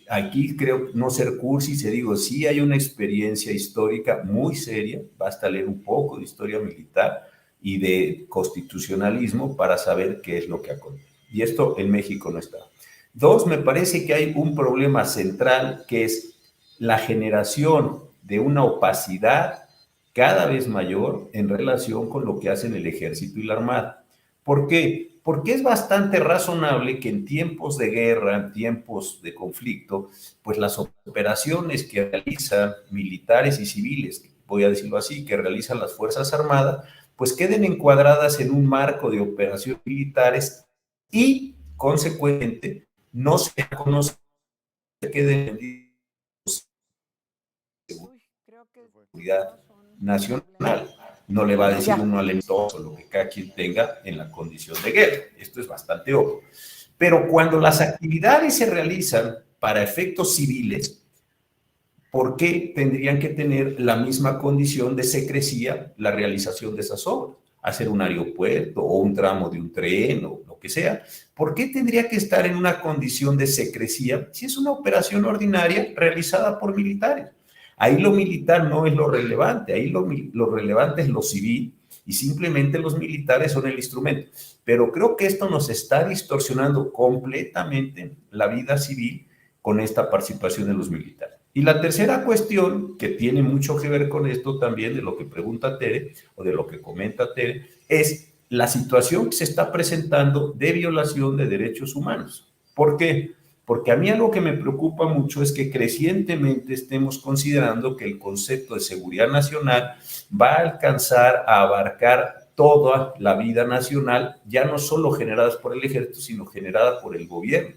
Aquí creo no ser cursi, se digo, sí hay una experiencia histórica muy seria, basta leer un poco de historia militar y de constitucionalismo para saber qué es lo que acontece. Y esto en México no está. Dos, me parece que hay un problema central que es la generación de una opacidad cada vez mayor en relación con lo que hacen el Ejército y la Armada. ¿Por qué? Porque es bastante razonable que en tiempos de guerra, en tiempos de conflicto, pues las operaciones que realizan militares y civiles, voy a decirlo así, que realizan las Fuerzas Armadas, pues queden encuadradas en un marco de operaciones militares y, consecuentemente, no se conoce que deben seguridad nacional. No le va a decir uno al entorno lo que cada quien tenga en la condición de guerra. Esto es bastante obvio. Pero cuando las actividades se realizan para efectos civiles, ¿por qué tendrían que tener la misma condición de secrecía la realización de esas obras? Hacer un aeropuerto o un tramo de un tren o lo que sea. ¿Por qué tendría que estar en una condición de secrecía si es una operación ordinaria realizada por militares? Ahí lo militar no es lo relevante, ahí lo relevante es lo civil y simplemente los militares son el instrumento. Pero creo que esto nos está distorsionando completamente la vida civil con esta participación de los militares. Y la tercera cuestión, que tiene mucho que ver con esto también, de lo que pregunta Tere, o de lo que comenta Tere, es la situación que se está presentando de violación de derechos humanos. ¿Por qué? Porque a mí algo que me preocupa mucho es que crecientemente estemos considerando que el concepto de seguridad nacional va a alcanzar a abarcar toda la vida nacional, ya no solo generadas por el ejército, sino generada por el gobierno.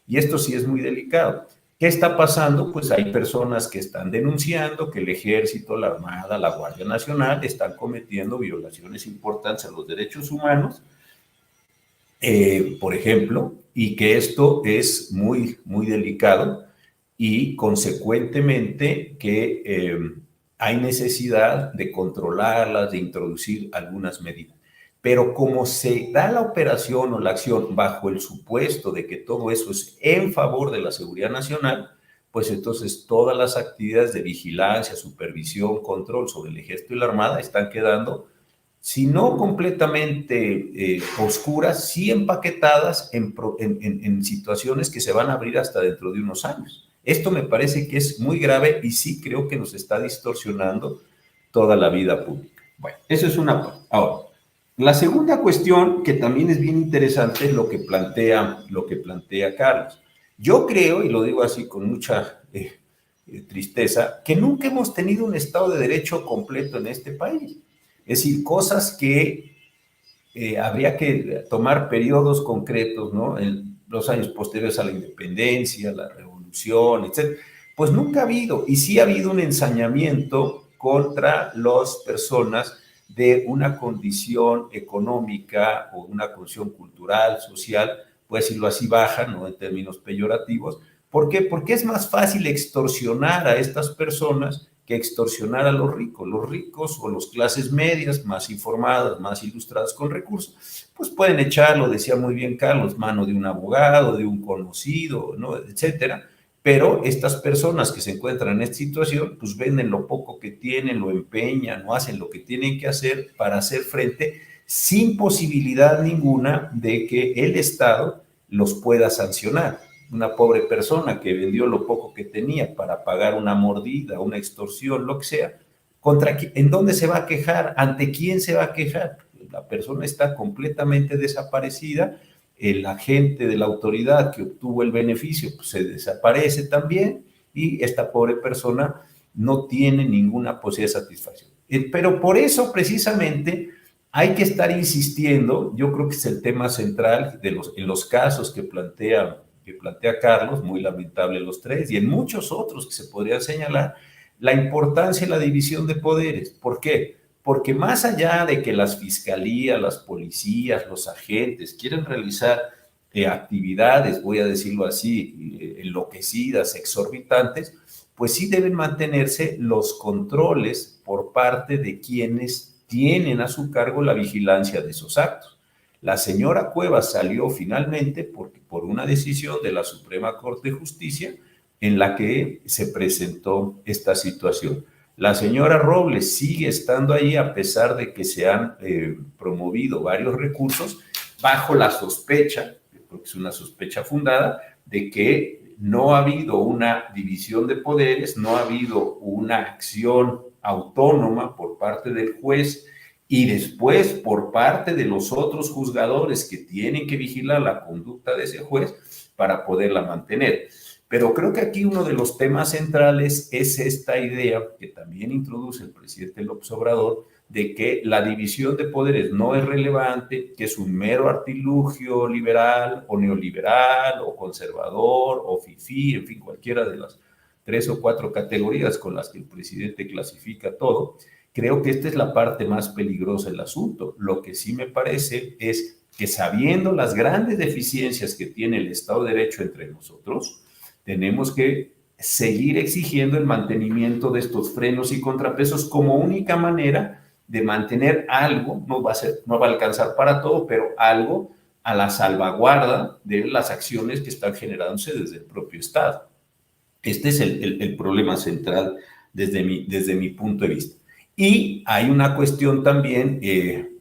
Y esto sí es muy delicado. ¿Qué está pasando? Pues hay personas que están denunciando que el ejército, la armada, la Guardia Nacional están cometiendo violaciones importantes a los derechos humanos, por ejemplo, y que esto es muy, muy delicado y consecuentemente que hay necesidad de controlarlas, de introducir algunas medidas. Pero como se da la operación o la acción bajo el supuesto de que todo eso es en favor de la seguridad nacional, pues entonces todas las actividades de vigilancia, supervisión, control sobre el ejército y la armada están quedando, si no completamente oscuras, sí empaquetadas en situaciones que se van a abrir hasta dentro de unos años. Esto me parece que es muy grave y sí creo que nos está distorsionando toda la vida pública. Bueno, eso es una parte. Ahora, la segunda cuestión, que también es bien interesante, es lo que plantea Carlos. Yo creo, y lo digo así con mucha tristeza, que nunca hemos tenido un Estado de Derecho completo en este país. Es decir, cosas que habría que tomar periodos concretos, ¿no? En los años posteriores a la independencia, la revolución, etc. Pues nunca ha habido, y sí ha habido un ensañamiento contra las personas de una condición económica o una condición cultural, social, puede decirlo así, baja, no en términos peyorativos. ¿Por qué? Porque es más fácil extorsionar a estas personas que extorsionar a los ricos o las clases medias, más informadas, más ilustradas con recursos, pues pueden echarlo, decía muy bien Carlos, mano de un abogado, de un conocido, ¿no? Etcétera. Pero estas personas que se encuentran en esta situación, pues venden lo poco que tienen, lo empeñan, no hacen lo que tienen que hacer para hacer frente sin posibilidad ninguna de que el Estado los pueda sancionar. Una pobre persona que vendió lo poco que tenía para pagar una mordida, una extorsión, lo que sea, ¿en dónde se va a quejar? ¿Ante quién se va a quejar? La persona está completamente desaparecida, el agente de la autoridad que obtuvo el beneficio pues, se desaparece también y esta pobre persona no tiene ninguna posibilidad de satisfacción. Pero por eso precisamente hay que estar insistiendo, yo creo que es el tema central en los casos que plantea Carlos, muy lamentable los tres, y en muchos otros que se podrían señalar, la importancia de la división de poderes. ¿Por qué? Porque más allá de que las fiscalías, las policías, los agentes quieren realizar actividades, voy a decirlo así, enloquecidas, exorbitantes, pues sí deben mantenerse los controles por parte de quienes tienen a su cargo la vigilancia de esos actos. La señora Cuevas salió finalmente por una decisión de la Suprema Corte de Justicia en la que se presentó esta situación. La señora Robles sigue estando ahí a pesar de que se han promovido varios recursos bajo la sospecha, porque es una sospecha fundada, de que no ha habido una división de poderes, no ha habido una acción autónoma por parte del juez y después por parte de los otros juzgadores que tienen que vigilar la conducta de ese juez para poderla mantener. Pero creo que aquí uno de los temas centrales es esta idea que también introduce el presidente López Obrador de que la división de poderes no es relevante, que es un mero artilugio liberal o neoliberal o conservador o fifí, en fin, cualquiera de las 3 o 4 categorías con las que el presidente clasifica todo. Creo que esta es la parte más peligrosa del asunto. Lo que sí me parece es que sabiendo las grandes deficiencias que tiene el Estado de Derecho entre nosotros, tenemos que seguir exigiendo el mantenimiento de estos frenos y contrapesos como única manera de mantener algo, no va a alcanzar para todo, pero algo a la salvaguarda de las acciones que están generándose desde el propio Estado. Este es el problema central desde mi punto de vista. Y hay una cuestión también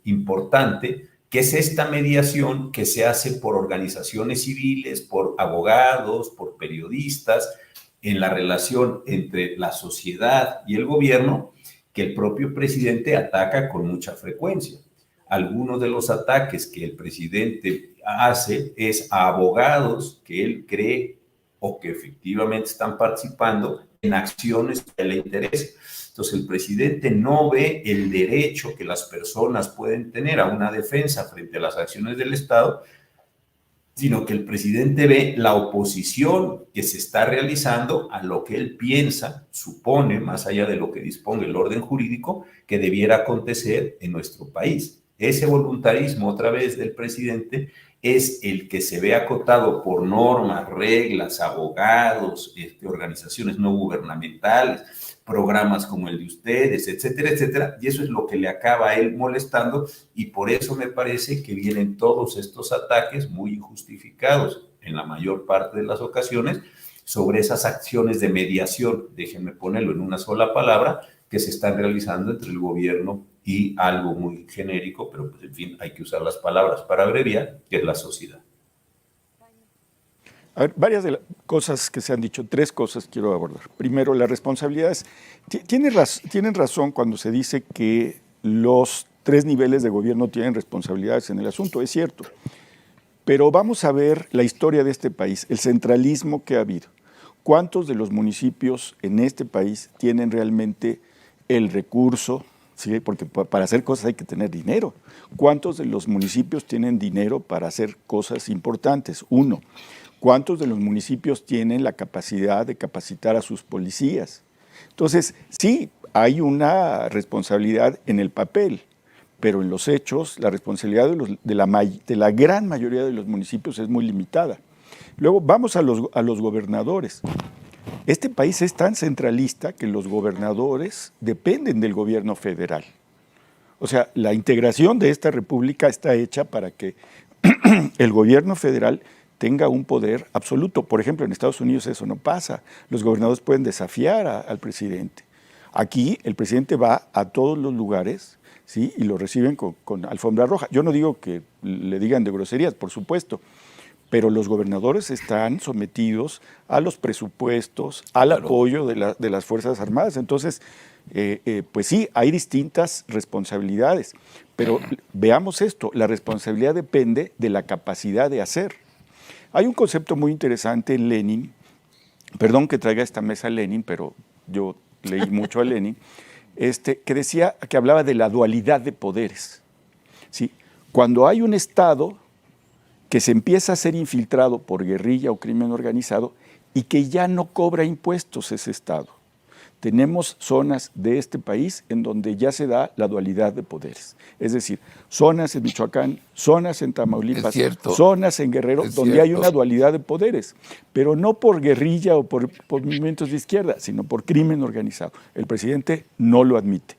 importante, que es esta mediación que se hace por organizaciones civiles, por abogados, por periodistas, en la relación entre la sociedad y el gobierno, que el propio presidente ataca con mucha frecuencia. algunos de los ataques que el presidente hace es a abogados que él cree o que efectivamente están participando en acciones que le interesen. Entonces, el presidente no ve el derecho que las personas pueden tener a una defensa frente a las acciones del Estado, sino que el presidente ve la oposición que se está realizando a lo que él piensa, supone, más allá de lo que disponga el orden jurídico, que debiera acontecer en nuestro país. Ese voluntarismo, otra vez, del presidente es el que se ve acotado por normas, reglas, abogados, organizaciones no gubernamentales, programas como el de ustedes, etcétera, etcétera, y eso es lo que le acaba a él molestando, y por eso me parece que vienen todos estos ataques muy injustificados en la mayor parte de las ocasiones sobre esas acciones de mediación, déjenme ponerlo en una sola palabra, que se están realizando entre el gobierno y algo muy genérico, pero pues en fin, hay que usar las palabras para abreviar, que es la sociedad.
A ver, varias de las cosas que se han dicho, 3 cosas quiero abordar. Primero, las responsabilidades. Tienen razón cuando se dice que los 3 niveles de gobierno tienen responsabilidades en el asunto, es cierto. Pero vamos a ver la historia de este país, el centralismo que ha habido. ¿Cuántos de los municipios en este país tienen realmente el recurso? ¿Sí? Porque para hacer cosas hay que tener dinero. ¿Cuántos de los municipios tienen dinero para hacer cosas importantes? 1. ¿Cuántos de los municipios tienen la capacidad de capacitar a sus policías? Entonces, sí, hay una responsabilidad en el papel, pero en los hechos la responsabilidad de la gran mayoría de los municipios es muy limitada. Luego vamos a los gobernadores. Este país es tan centralista que los gobernadores dependen del gobierno federal. O sea, la integración de esta república está hecha para que el gobierno federal tenga un poder absoluto. Por ejemplo, en Estados Unidos eso no pasa. Los gobernadores pueden desafiar al presidente. Aquí el presidente va a todos los lugares, ¿sí? Y lo reciben con alfombra roja. Yo no digo que le digan de groserías, por supuesto, pero los gobernadores están sometidos a los presupuestos, al apoyo de las Fuerzas Armadas. Entonces, pues sí, hay distintas responsabilidades, pero veamos esto, la responsabilidad depende de la capacidad de hacer. Hay un concepto muy interesante en Lenin, perdón que traiga a esta mesa Lenin, pero yo leí mucho a Lenin, que decía, que hablaba de la dualidad de poderes. ¿Sí? Cuando hay un Estado que se empieza a ser infiltrado por guerrilla o crimen organizado y que ya no cobra impuestos ese Estado. Tenemos zonas de este país en donde ya se da la dualidad de poderes. Es decir, zonas en Michoacán, zonas en Tamaulipas, zonas en Guerrero, donde hay una dualidad de poderes, pero no por guerrilla o por movimientos de izquierda, sino por crimen organizado. El presidente no lo admite.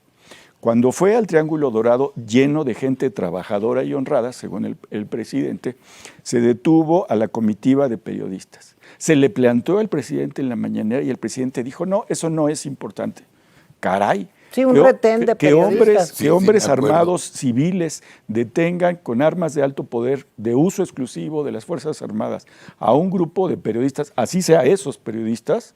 Cuando fue al Triángulo Dorado lleno de gente trabajadora y honrada, según el presidente, se detuvo a la comitiva de periodistas. Se le planteó al presidente en la mañanera y el presidente dijo, no, eso no es importante. Caray.
Sí, un retén de periodistas.
Que hombres armados civiles detengan con armas de alto poder de uso exclusivo de las Fuerzas Armadas a un grupo de periodistas, así sea esos periodistas,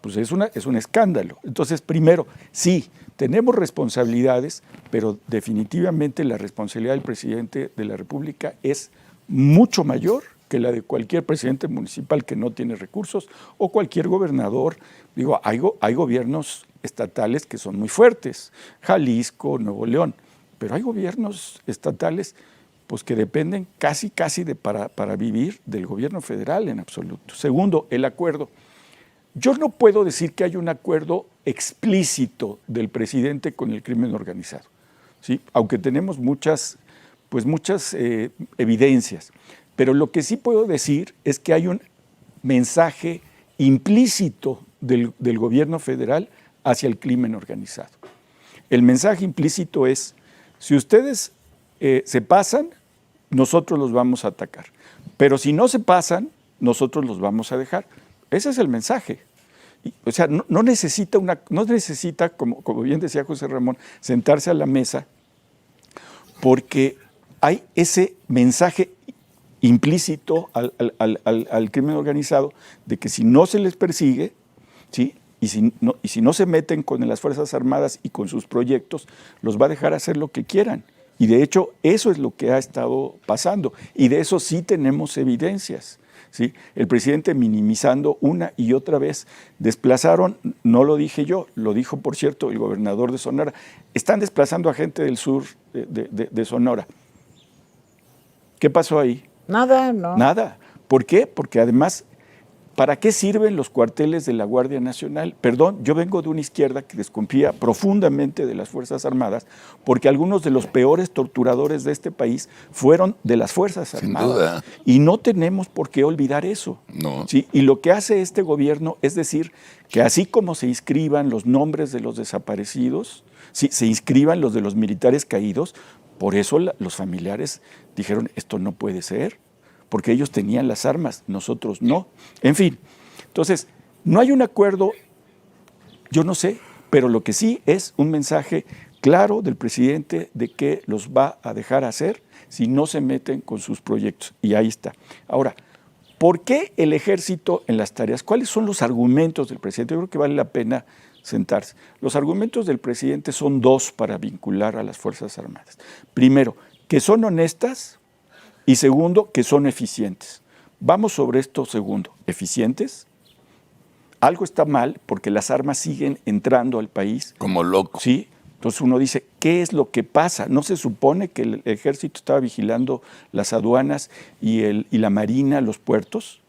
pues es un escándalo. Entonces, primero, sí, tenemos responsabilidades, pero definitivamente la responsabilidad del presidente de la República es mucho mayor que la de cualquier presidente municipal que no tiene recursos o cualquier gobernador. Digo, hay gobiernos estatales que son muy fuertes, Jalisco, Nuevo León, pero hay gobiernos estatales pues, que dependen casi para vivir del gobierno federal en absoluto. Segundo, el acuerdo. Yo no puedo decir que hay un acuerdo explícito del presidente con el crimen organizado, ¿sí? Aunque tenemos muchas evidencias. Pero lo que sí puedo decir es que hay un mensaje implícito del gobierno federal hacia el crimen organizado. El mensaje implícito es, si ustedes se pasan, nosotros los vamos a atacar. Pero si no se pasan, nosotros los vamos a dejar. Ese es el mensaje. O sea, no necesita, como bien decía José Ramón, sentarse a la mesa porque hay ese mensaje implícito al crimen organizado de que si no se les persigue, ¿sí? y si no se meten con las Fuerzas Armadas y con sus proyectos, los va a dejar hacer lo que quieran. Y de hecho, eso es lo que ha estado pasando. Y de eso sí tenemos evidencias. ¿Sí? El presidente minimizando una y otra vez. Desplazaron, no lo dije yo, lo dijo, por cierto, el gobernador de Sonora. Están desplazando a gente del sur de Sonora. ¿Qué pasó ahí?
Nada, no.
Nada. ¿Por qué? Porque además, ¿para qué sirven los cuarteles de la Guardia Nacional? Perdón, yo vengo de una izquierda que desconfía profundamente de las Fuerzas Armadas, porque algunos de los peores torturadores de este país fueron de las Fuerzas Armadas.
Sin duda.
Y no tenemos por qué olvidar eso.
No.
¿Sí? Y lo que hace este gobierno es decir que así como se inscriban los nombres de los desaparecidos, ¿sí? Se inscriban los de los militares caídos, por eso los familiares dijeron, esto no puede ser, porque ellos tenían las armas, nosotros no. En fin, entonces, no hay un acuerdo, yo no sé, pero lo que sí es un mensaje claro del presidente de que los va a dejar hacer si no se meten con sus proyectos. Y ahí está. Ahora, ¿por qué el ejército en las tareas? ¿Cuáles son los argumentos del presidente? Yo creo que vale la pena sentarse. Los argumentos del presidente son dos para vincular a las Fuerzas Armadas. Primero, que son honestas, y segundo, que son eficientes. Vamos sobre esto segundo. ¿Eficientes? Algo está mal porque las armas siguen entrando al país.
Como loco.
Sí. Entonces uno dice, ¿qué es lo que pasa? ¿No se supone que el ejército estaba vigilando las aduanas y la marina, los puertos?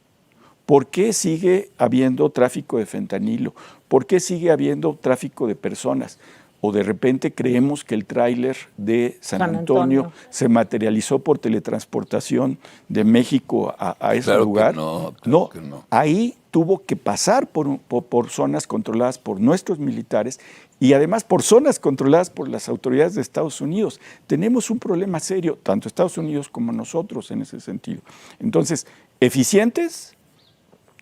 ¿Por qué sigue habiendo tráfico de fentanilo? ¿Por qué sigue habiendo tráfico de personas? O de repente creemos que el tráiler de San Antonio se materializó por teletransportación de México a ese
Claro
lugar.
que no,
No,
que no.
ahí tuvo que pasar por zonas controladas por nuestros militares y además por zonas controladas por las autoridades de Estados Unidos. Tenemos un problema serio, tanto Estados Unidos como nosotros en ese sentido. Entonces, ¿eficientes?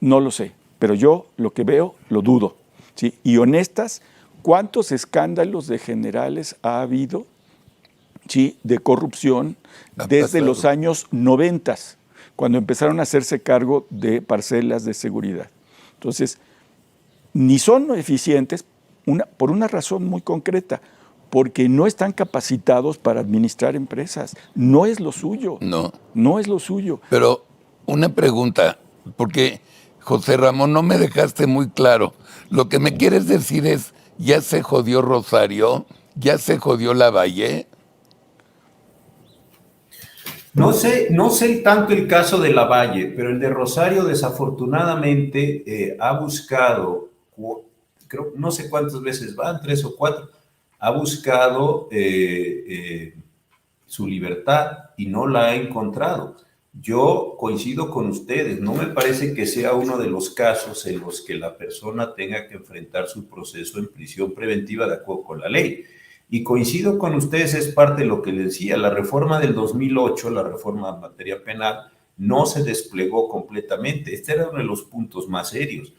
No lo sé, pero yo lo que veo lo dudo. ¿Sí? Y honestas, ¿cuántos escándalos de generales ha habido, sí, de corrupción desde los años 90, cuando empezaron a hacerse cargo de parcelas de seguridad? Entonces, ni son eficientes por una razón muy concreta, porque no están capacitados para administrar empresas. No es lo suyo.
No.
No es lo suyo.
Pero una pregunta, porque José Ramón, no me dejaste muy claro. Lo que me quieres decir es, ¿ya se jodió Rosario? ¿Ya se jodió Lavalle?
No sé tanto el caso de Lavalle, pero el de Rosario desafortunadamente ha buscado, creo, no sé cuántas veces van, 3 o 4, ha buscado su libertad y no la ha encontrado. Yo coincido con ustedes, no me parece que sea uno de los casos en los que la persona tenga que enfrentar su proceso en prisión preventiva de acuerdo con la ley. Y coincido con ustedes, es parte de lo que les decía, la reforma del 2008, la reforma en materia penal, no se desplegó completamente. Este era uno de los puntos más serios.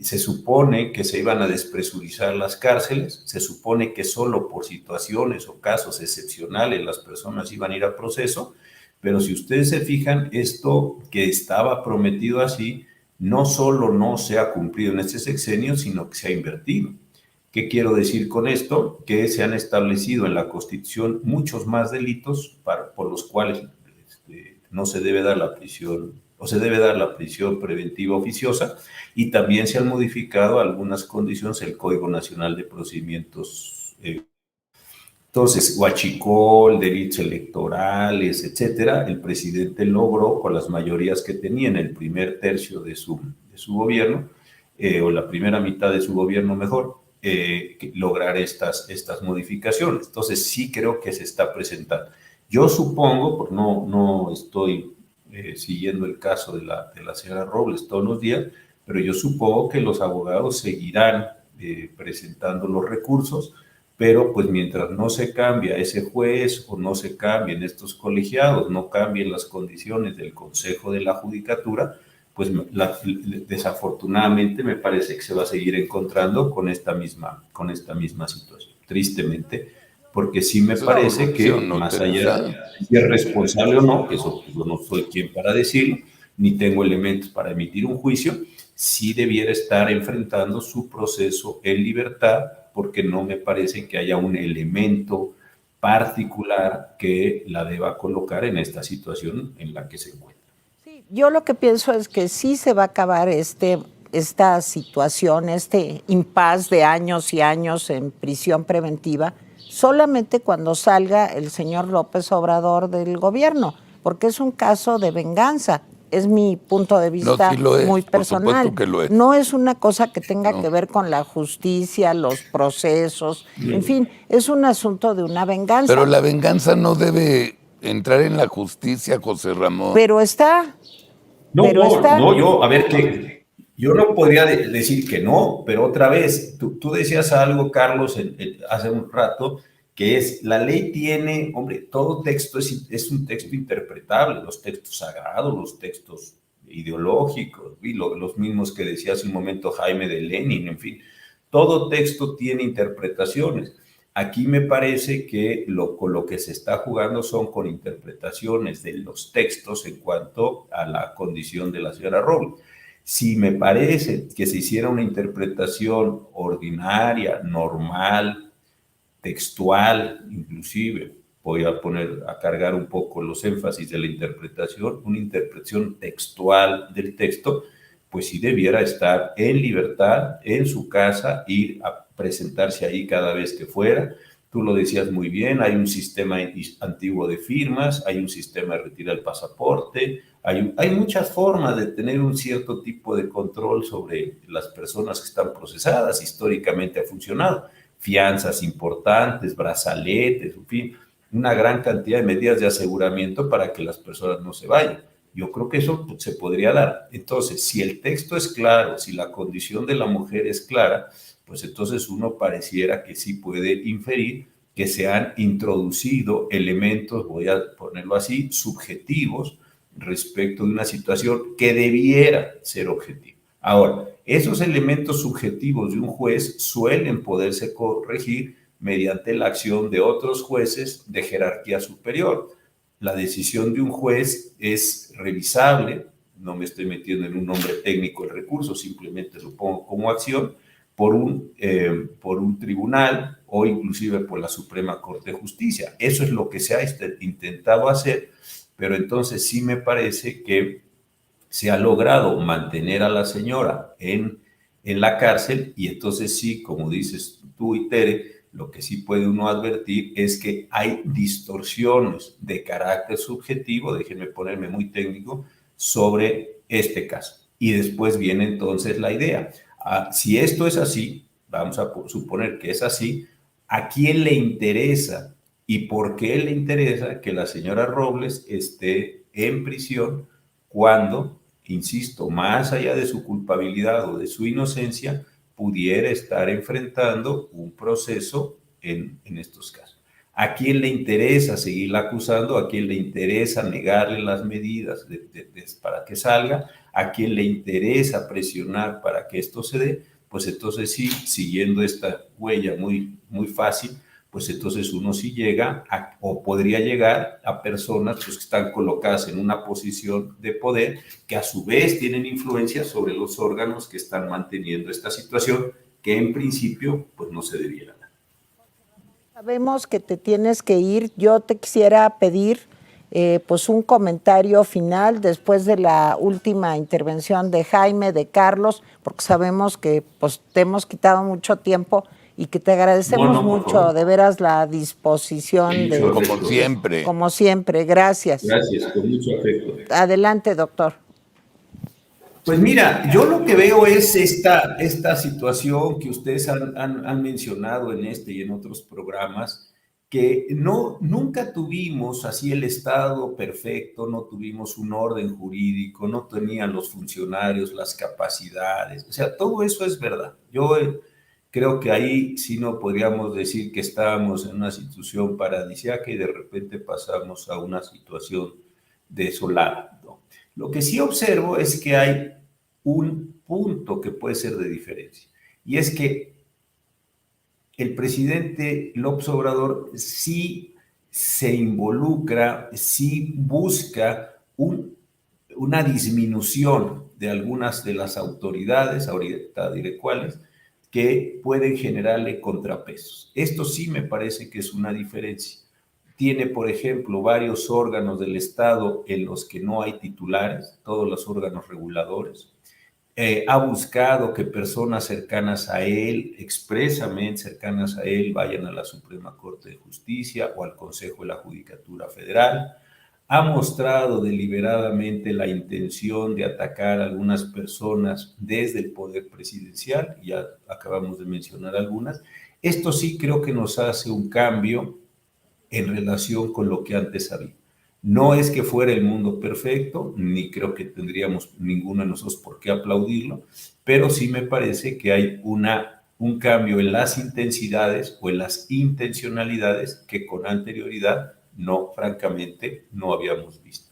Se supone que se iban a despresurizar las cárceles, se supone que solo por situaciones o casos excepcionales las personas iban a ir a proceso, pero si ustedes se fijan, esto que estaba prometido así, no solo no se ha cumplido en este sexenio, sino que se ha invertido. ¿Qué quiero decir con esto? Que se han establecido en la Constitución muchos más delitos por los cuales no se debe dar la prisión, o se debe dar la prisión preventiva oficiosa, y también se han modificado algunas condiciones del Código Nacional de Procedimientos. Entonces, huachicol, delitos electorales, etcétera, el presidente logró, con las mayorías que tenía en el primer tercio de su gobierno, o la primera mitad de su gobierno mejor, lograr estas modificaciones. Entonces, sí creo que se está presentando. Yo supongo, porque no estoy siguiendo el caso de la señora Robles todos los días, pero yo supongo que los abogados seguirán presentando los recursos, pero pues mientras no se cambia ese juez o no se cambien estos colegiados, no cambien las condiciones del Consejo de la Judicatura, pues desafortunadamente me parece que se va a seguir encontrando con esta misma situación, tristemente, porque sí me parece que más allá de si es responsable o no, que eso yo no soy quien para decirlo, ni tengo elementos para emitir un juicio, sí debiera estar enfrentando su proceso en libertad, porque no me parece que haya un elemento particular que la deba colocar en esta situación en la que se encuentra.
Sí, yo lo que pienso es que sí se va a acabar esta situación, este impasse de años y años en prisión preventiva, solamente cuando salga el señor López Obrador del gobierno, porque es un caso de venganza. Es mi punto de vista
sí lo es,
muy
por
personal.
supuesto que lo es.
No es una cosa que tenga
No.
que ver con la justicia, los procesos, en fin, es un asunto de una venganza.
Pero la venganza no debe entrar en la justicia, José Ramón.
Pero está.
No,
Pero está.
yo, a ver, que yo no podría decir que no, pero otra vez, tú decías algo, Carlos, hace un rato, que es, la ley tiene, hombre, todo texto es un texto interpretable, los textos sagrados, los textos ideológicos, y los mismos que decía hace un momento Jaime de Lenin, en fin, todo texto tiene interpretaciones. Aquí me parece que con lo que se está jugando son con interpretaciones de los textos en cuanto a la condición de la señora Robles. Si me parece que se hiciera una interpretación ordinaria, normal, textual, inclusive, voy a cargar un poco los énfasis de la interpretación, una interpretación textual del texto, pues sí debiera estar en libertad, en su casa, ir a presentarse ahí cada vez que fuera. Tú lo decías muy bien, hay un sistema antiguo de firmas, hay un sistema de retirar el pasaporte, hay muchas formas de tener un cierto tipo de control sobre las personas que están procesadas, históricamente ha funcionado, fianzas importantes, brazaletes, en fin, una gran cantidad de medidas de aseguramiento para que las personas no se vayan. Yo creo que eso se podría dar. Entonces, si el texto es claro, si la condición de la mujer es clara, pues entonces uno pareciera que sí puede inferir que se han introducido elementos, voy a ponerlo así, subjetivos respecto de una situación que debiera ser objetiva. Ahora, esos elementos subjetivos de un juez suelen poderse corregir mediante la acción de otros jueces de jerarquía superior. La decisión de un juez es revisable, no me estoy metiendo en un nombre técnico del recurso, simplemente lo pongo como acción, por un tribunal o inclusive por la Suprema Corte de Justicia. Eso es lo que se ha intentado hacer, pero entonces sí me parece que se ha logrado mantener a la señora en la cárcel y entonces sí, como dices tú y Tere, lo que sí puede uno advertir es que hay distorsiones de carácter subjetivo, déjenme ponerme muy técnico, sobre este caso. Y después viene entonces la idea. Si esto es así, vamos a suponer que es así, ¿a quién le interesa y por qué le interesa que la señora Robles esté en prisión cuando, insisto, más allá de su culpabilidad o de su inocencia, pudiera estar enfrentando un proceso en estos casos? ¿A quién le interesa seguirla acusando? ¿A quién le interesa negarle las medidas para que salga? ¿A quién le interesa presionar para que esto se dé? Pues entonces sí, siguiendo esta huella muy, muy fácil, pues entonces uno sí llega o podría llegar a personas pues, que están colocadas en una posición de poder que a su vez tienen influencia sobre los órganos que están manteniendo esta situación que en principio pues no se debiera dar.
Sabemos que te tienes que ir. Yo te quisiera pedir pues un comentario final después de la última intervención de Jaime, de Carlos, porque sabemos que pues, te hemos quitado mucho tiempo y que te agradecemos mucho, de veras, la disposición de...
Como siempre.
Como siempre, gracias.
Gracias, con mucho afecto.
Adelante, doctor.
Pues mira, yo lo que veo es esta situación que ustedes han mencionado en este y en otros programas, que nunca tuvimos así el Estado perfecto, no tuvimos un orden jurídico, no tenían los funcionarios las capacidades, o sea, todo eso es verdad. Yo creo que ahí sí no podríamos decir que estábamos en una situación paradisíaca y de repente pasamos a una situación desolada, ¿no? Lo que sí observo es que hay un punto que puede ser de diferencia, y es que el presidente López Obrador sí se involucra, sí busca una disminución de algunas de las autoridades, ahorita diré cuáles, que pueden generarle contrapesos. Esto sí me parece que es una diferencia. tiene, por ejemplo, varios órganos del Estado en los que no hay titulares, todos los órganos reguladores. Ha buscado que personas cercanas a él, expresamente cercanas a él, vayan a la Suprema Corte de Justicia o al Consejo de la Judicatura Federal. Ha mostrado deliberadamente la intención de atacar a algunas personas desde el poder presidencial, ya acabamos de mencionar algunas. Esto sí creo que nos hace un cambio en relación con lo que antes había. No es que fuera el mundo perfecto, ni creo que tendríamos ninguno de nosotros por qué aplaudirlo, pero sí me parece que hay un cambio en las intensidades o en las intencionalidades que con anterioridad no, francamente, no habíamos visto.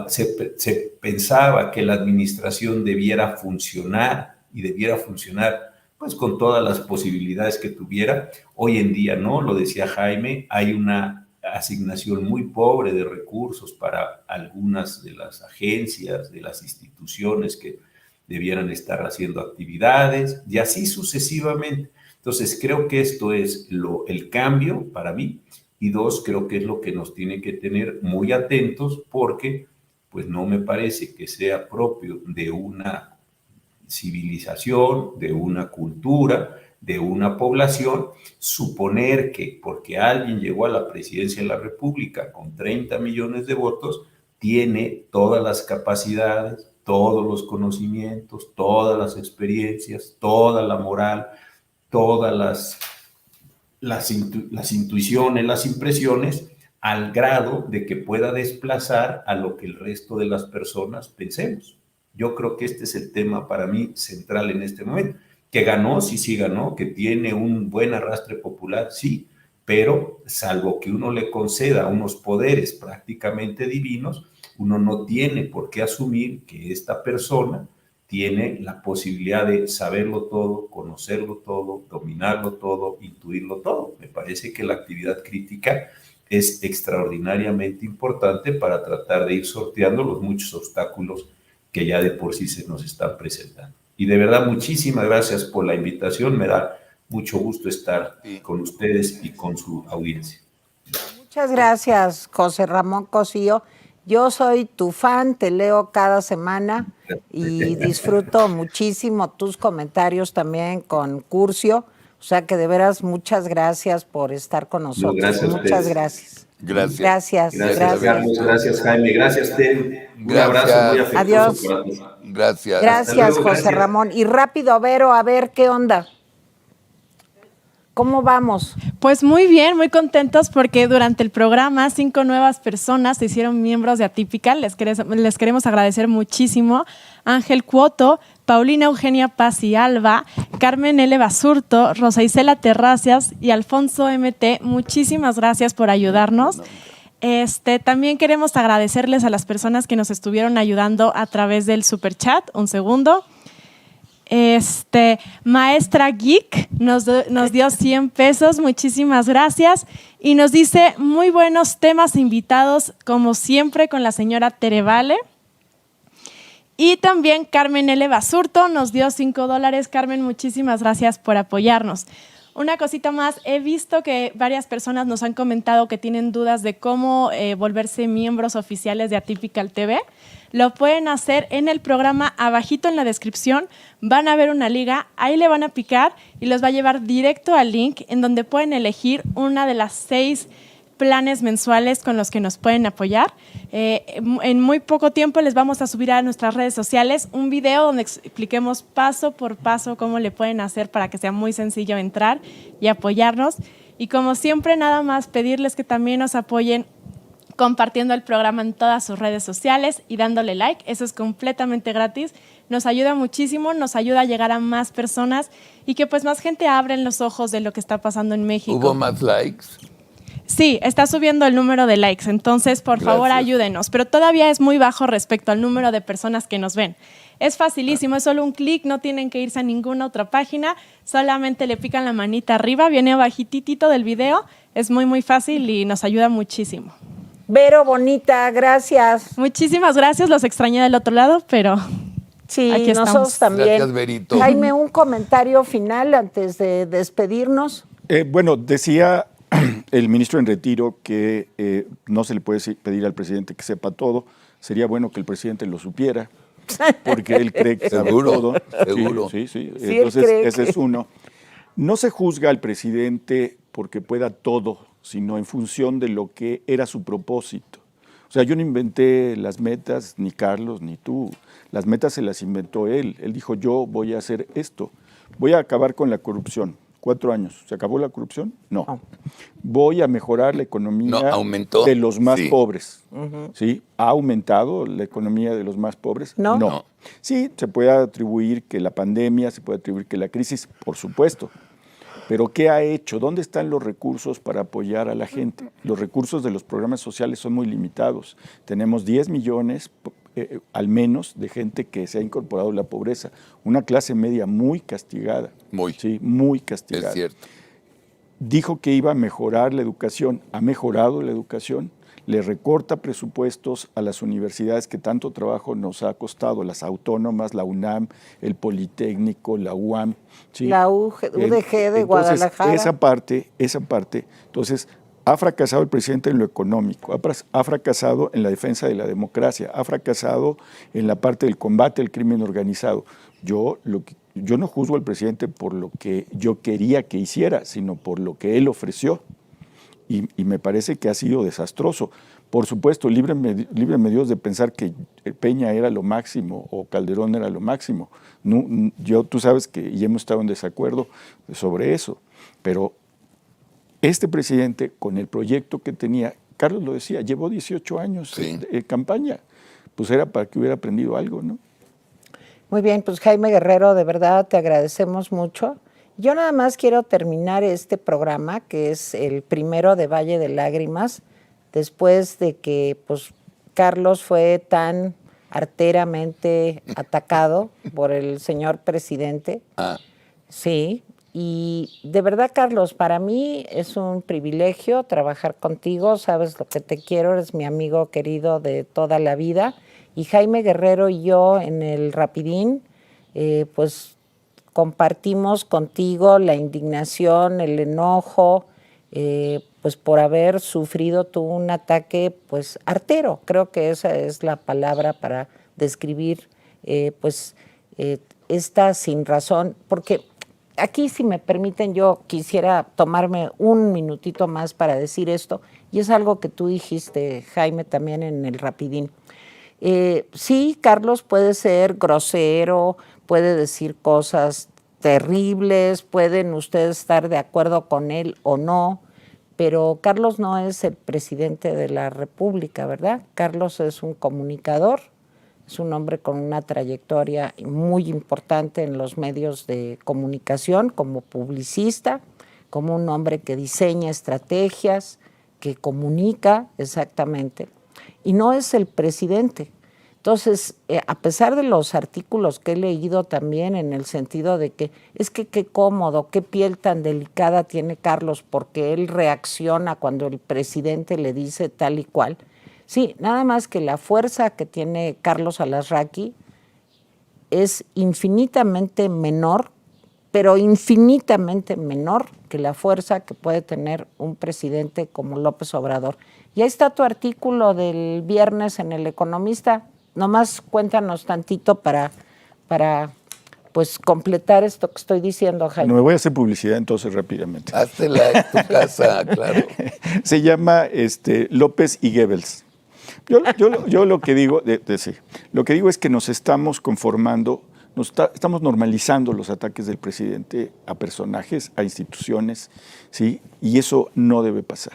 Se pensaba que la administración debiera funcionar y debiera funcionar pues con todas las posibilidades que tuviera. Hoy en día no, lo decía Jaime, hay una asignación muy pobre de recursos para algunas de las agencias, de las instituciones que debieran estar haciendo actividades y así sucesivamente. Entonces creo que esto es el cambio para mí. Y dos, creo que es lo que nos tiene que tener muy atentos porque pues no me parece que sea propio de una civilización, de una cultura, de una población, suponer que porque alguien llegó a la presidencia de la República con 30 millones de votos, tiene todas las capacidades, todos los conocimientos, todas las experiencias, toda la moral, todas las intuiciones, las impresiones, al grado de que pueda desplazar a lo que el resto de las personas pensemos. Yo creo que este es el tema para mí central en este momento. Que ganó, sí ganó, que tiene un buen arrastre popular, sí, pero salvo que uno le conceda unos poderes prácticamente divinos, uno no tiene por qué asumir que esta persona tiene la posibilidad de saberlo todo, conocerlo todo, dominarlo todo, intuirlo todo. Me parece que la actividad crítica es extraordinariamente importante para tratar de ir sorteando los muchos obstáculos que ya de por sí se nos están presentando. Y de verdad, muchísimas gracias por la invitación. Me da mucho gusto estar con ustedes y con su audiencia.
Muchas gracias, José Ramón Cosío. Yo soy tu fan, te leo cada semana y disfruto muchísimo tus comentarios también con Curcio. O sea que de veras muchas gracias por estar con nosotros.
No, gracias
muchas gracias.
Gracias.
Gracias, Carlos. Gracias, Jaime. Gracias, Ted. Un abrazo muy afectuoso.
Adiós.
Para todos.
Gracias.
Gracias,
luego,
José Ramón. Y rápido, Vero, a ver qué onda. ¿Cómo vamos?
Pues muy bien, muy contentos porque durante el programa 5 nuevas personas se hicieron miembros de Atypical. Les queremos agradecer muchísimo. Ángel Cuoto, Paulina Eugenia Paz y Alba, Carmen L. Basurto, Rosa Isela Terracias y Alfonso MT. Muchísimas gracias por ayudarnos. También queremos agradecerles a las personas que nos estuvieron ayudando a través del superchat. Un segundo. Maestra Geek nos dio 100 pesos, muchísimas gracias, y nos dice muy buenos temas invitados como siempre con la señora Tere Vale. Y también Carmen L. Basurto nos dio $5. Carmen, muchísimas gracias por apoyarnos. Una cosita más, he visto que varias personas nos han comentado que tienen dudas de cómo volverse miembros oficiales de Atypical TV. Lo pueden hacer en el programa, abajito en la descripción, van a ver una liga, ahí le van a picar y los va a llevar directo al link en donde pueden elegir una de las 6 planes mensuales con los que nos pueden apoyar. En muy poco tiempo les vamos a subir a nuestras redes sociales un video donde expliquemos paso por paso cómo le pueden hacer para que sea muy sencillo entrar y apoyarnos. Y como siempre, nada más pedirles que también nos apoyen compartiendo el programa en todas sus redes sociales y dándole like. Eso es completamente gratis. Nos ayuda muchísimo, nos ayuda a llegar a más personas y que pues más gente abra los ojos de lo que está pasando en México.
¿Hubo más likes?
Sí, está subiendo el número de likes, entonces por favor ayúdenos, pero todavía es muy bajo respecto al número de personas que nos ven. Es facilísimo, es solo un clic, no tienen que irse a ninguna otra página, solamente le pican la manita arriba, viene abajitito del video, es muy fácil y nos ayuda muchísimo.
Vero, bonita, gracias.
Muchísimas gracias, los extrañé del otro lado, pero
sí,
aquí estamos.
Nosotros también.
Gracias, Verito.
Jaime, un comentario final antes de despedirnos.
Bueno, decía el ministro en retiro que no se le puede pedir al presidente que sepa todo. Sería bueno que el presidente lo supiera, porque él cree que sabe
Seguro,
todo.
seguro.
Sí.
Sí,
Entonces,
él cree
ese
que-
es uno. No se juzga al presidente porque pueda todo, sino en función de lo que era su propósito. O sea, yo no inventé las metas, ni Carlos, ni tú. Las metas se las inventó él. Él dijo, yo voy a hacer esto. Voy a acabar con la corrupción. 4 años. ¿Se acabó la corrupción? No. Voy a mejorar la economía
No, aumentó.
de los más
Sí.
pobres. ¿Sí? ¿Ha aumentado la economía de los más pobres?
No.
No.
Sí, se puede atribuir que la pandemia, se puede atribuir que la crisis, por supuesto. Pero ¿qué ha hecho? ¿Dónde están los recursos para apoyar a la gente? Los recursos de los programas sociales son muy limitados. Tenemos 10 millones, al menos, de gente que se ha incorporado a la pobreza. Una clase media muy castigada.
Muy.
Sí, muy castigada.
Es cierto.
Dijo que iba a mejorar la educación. ¿Ha mejorado la educación? Le recorta presupuestos a las universidades que tanto trabajo nos ha costado, las autónomas, la UNAM, el Politécnico, la UAM. ¿sí?
La UDG de
Entonces,
Guadalajara.
Esa parte, entonces, ha fracasado el presidente en lo económico, ha fracasado en la defensa de la democracia, ha fracasado en la parte del combate al crimen organizado. Yo no juzgo al presidente por lo que yo quería que hiciera, sino por lo que él ofreció. Y me parece que ha sido desastroso. Por supuesto, líbreme Dios de pensar que Peña era lo máximo o Calderón era lo máximo. No, tú sabes que y hemos estado en desacuerdo sobre eso, pero este presidente, con el proyecto que tenía, Carlos lo decía, llevó 18 años
Sí.
en campaña, pues era para que hubiera aprendido algo, ¿no?
Muy bien, pues Jaime Guerrero, de verdad te agradecemos mucho. Yo nada más quiero terminar este programa, que es el primero de Valle de Lágrimas, después de que pues, Carlos fue tan arteramente atacado por el señor presidente.
Ah,
Sí, y de verdad, Carlos, para mí es un privilegio trabajar contigo, sabes lo que te quiero, eres mi amigo querido de toda la vida. Y Jaime Guerrero y yo en el Rapidín, pues compartimos contigo la indignación, el enojo, pues por haber sufrido tú un ataque pues artero. Creo que esa es la palabra para describir esta sin razón, porque aquí, si me permiten, yo quisiera tomarme un minutito más para decir esto, y es algo que tú dijiste, Jaime, también en el Rapidín. Sí, Carlos puede ser grosero, puede decir cosas terribles, pueden ustedes estar de acuerdo con él o no, pero Carlos no es el presidente de la República, ¿verdad? Carlos es un comunicador, es un hombre con una trayectoria muy importante en los medios de comunicación, como publicista, como un hombre que diseña estrategias, que comunica exactamente, y no es el presidente. Entonces, a pesar de los artículos que he leído también en el sentido de que es que qué cómodo, qué piel tan delicada tiene Carlos, porque él reacciona cuando el presidente le dice tal y cual. Sí, nada más que la fuerza que tiene Carlos Alarraqui es infinitamente menor, pero infinitamente menor que la fuerza que puede tener un presidente como López Obrador. Y ahí está tu artículo del viernes en El Economista. Nomás cuéntanos tantito para pues completar esto que estoy diciendo, Jaime.
No me voy a hacer publicidad entonces rápidamente.
hazla en tu casa, claro.
Se llama López y Goebbels. Yo lo que digo, sí, lo que digo es que nos estamos conformando, estamos normalizando los ataques del presidente a personajes, a instituciones, ¿sí? Y eso no debe pasar.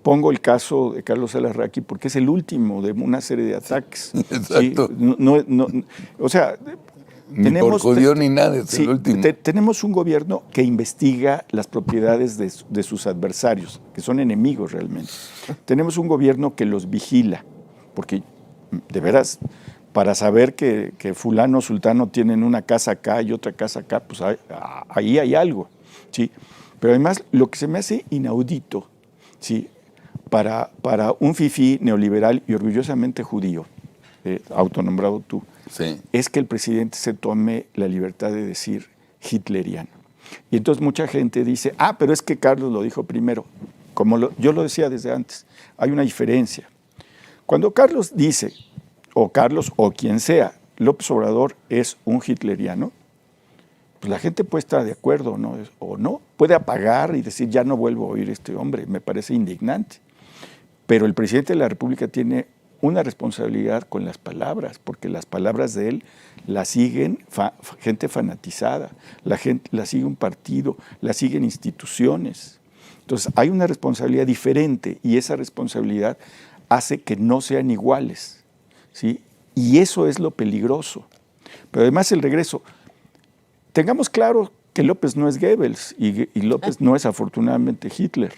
Pongo el caso de Carlos Alarraqui porque es el último de una serie de ataques.
Exacto.
¿sí? O sea,
Ni por judío ni nada, es
sí,
el último.
Tenemos un gobierno que investiga las propiedades de sus adversarios, que son enemigos realmente. Tenemos un gobierno que los vigila, porque de veras, para saber que fulano, sultano tienen una casa acá y otra casa acá, pues ahí hay algo. ¿sí? Pero además, lo que se me hace inaudito, ¿sí? para un fifí neoliberal y orgullosamente judío, autonombrado tú,
Sí.
es que el presidente se tome la libertad de decir hitleriano. Y entonces mucha gente dice, pero es que Carlos lo dijo primero. yo lo decía desde antes, hay una diferencia. Cuando Carlos dice, o Carlos o quien sea, López Obrador es un hitleriano, pues la gente puede estar de acuerdo o no, puede apagar y decir ya no vuelvo a oír a este hombre, me parece indignante. Pero el presidente de la República tiene una responsabilidad con las palabras, porque las palabras de él las siguen gente fanatizada, la sigue un partido, la siguen instituciones. Entonces hay una responsabilidad diferente y esa responsabilidad hace que no sean iguales, ¿sí? Y eso es lo peligroso. Pero además el regreso, tengamos claro que López no es Goebbels y López no es afortunadamente Hitler,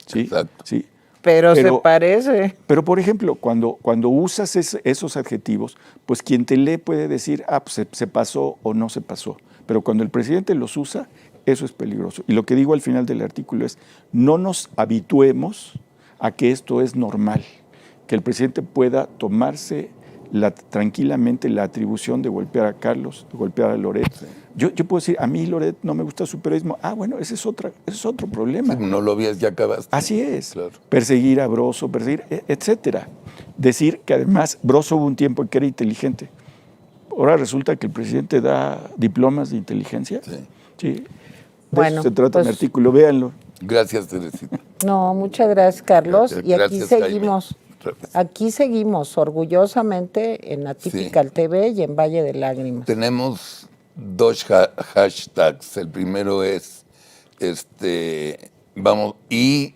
¿sí?
Exacto.
¿Sí?
Pero se parece.
Pero, por ejemplo, cuando usas esos adjetivos, pues quien te lee puede decir, pues se pasó o no se pasó. Pero cuando el presidente los usa, eso es peligroso. Y lo que digo al final del artículo es, no nos habituemos a que esto es normal, que el presidente pueda tomarse tranquilamente la atribución de golpear a Carlos, de golpear a Loret. Sí. Yo puedo decir, a mí Loret no me gusta su periodismo. Bueno, ese es otro problema.
Si no lo vías, ya acabaste.
Así es.
Claro.
Perseguir a Broso, etcétera. Decir que además Broso hubo un tiempo en que era inteligente. Ahora resulta que el presidente da diplomas de inteligencia.
Sí.
Sí.
Bueno,
eso se trata
pues,
el artículo, véanlo.
Gracias, Teresita.
No, muchas gracias, Carlos. Y aquí
Gracias,
seguimos.
Jaime.
Aquí seguimos orgullosamente en Atypical TV y en Valle de Lágrimas.
Tenemos 2 hashtags. El primero es vamos y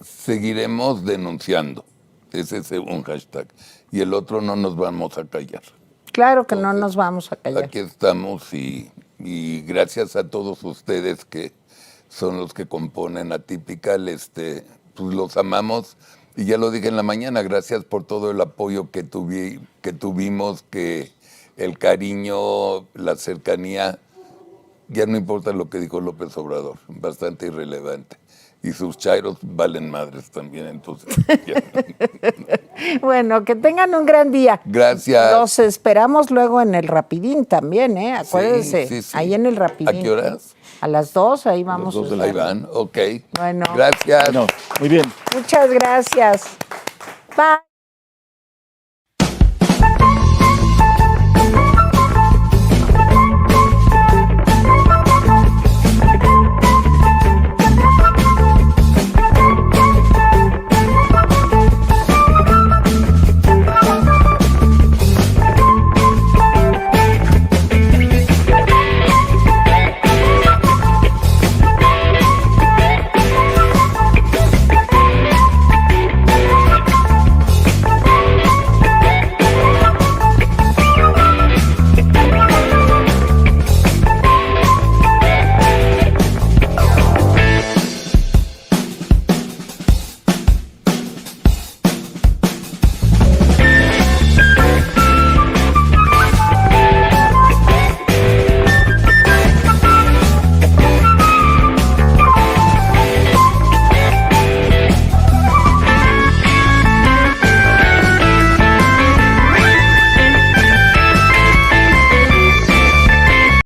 seguiremos denunciando. Ese es un hashtag. Y el otro, no nos vamos a callar.
Claro que no nos vamos a callar.
Aquí estamos y gracias a todos ustedes que son los que componen Atypical, pues los amamos. Y ya lo dije en la mañana, gracias por todo el apoyo que tuvimos, que el cariño, la cercanía, ya no importa lo que dijo López Obrador, bastante irrelevante. Y sus chairos valen madres también, entonces.
Bueno, que tengan un gran día.
Gracias.
Los esperamos luego en el Rapidín también, ¿eh? Acuérdense,
Sí.
ahí en el Rapidín.
¿A qué horas?
A las 2, ahí vamos.
Ahí van, ok.
Bueno.
Gracias.
No, muy bien.
Muchas gracias. Bye.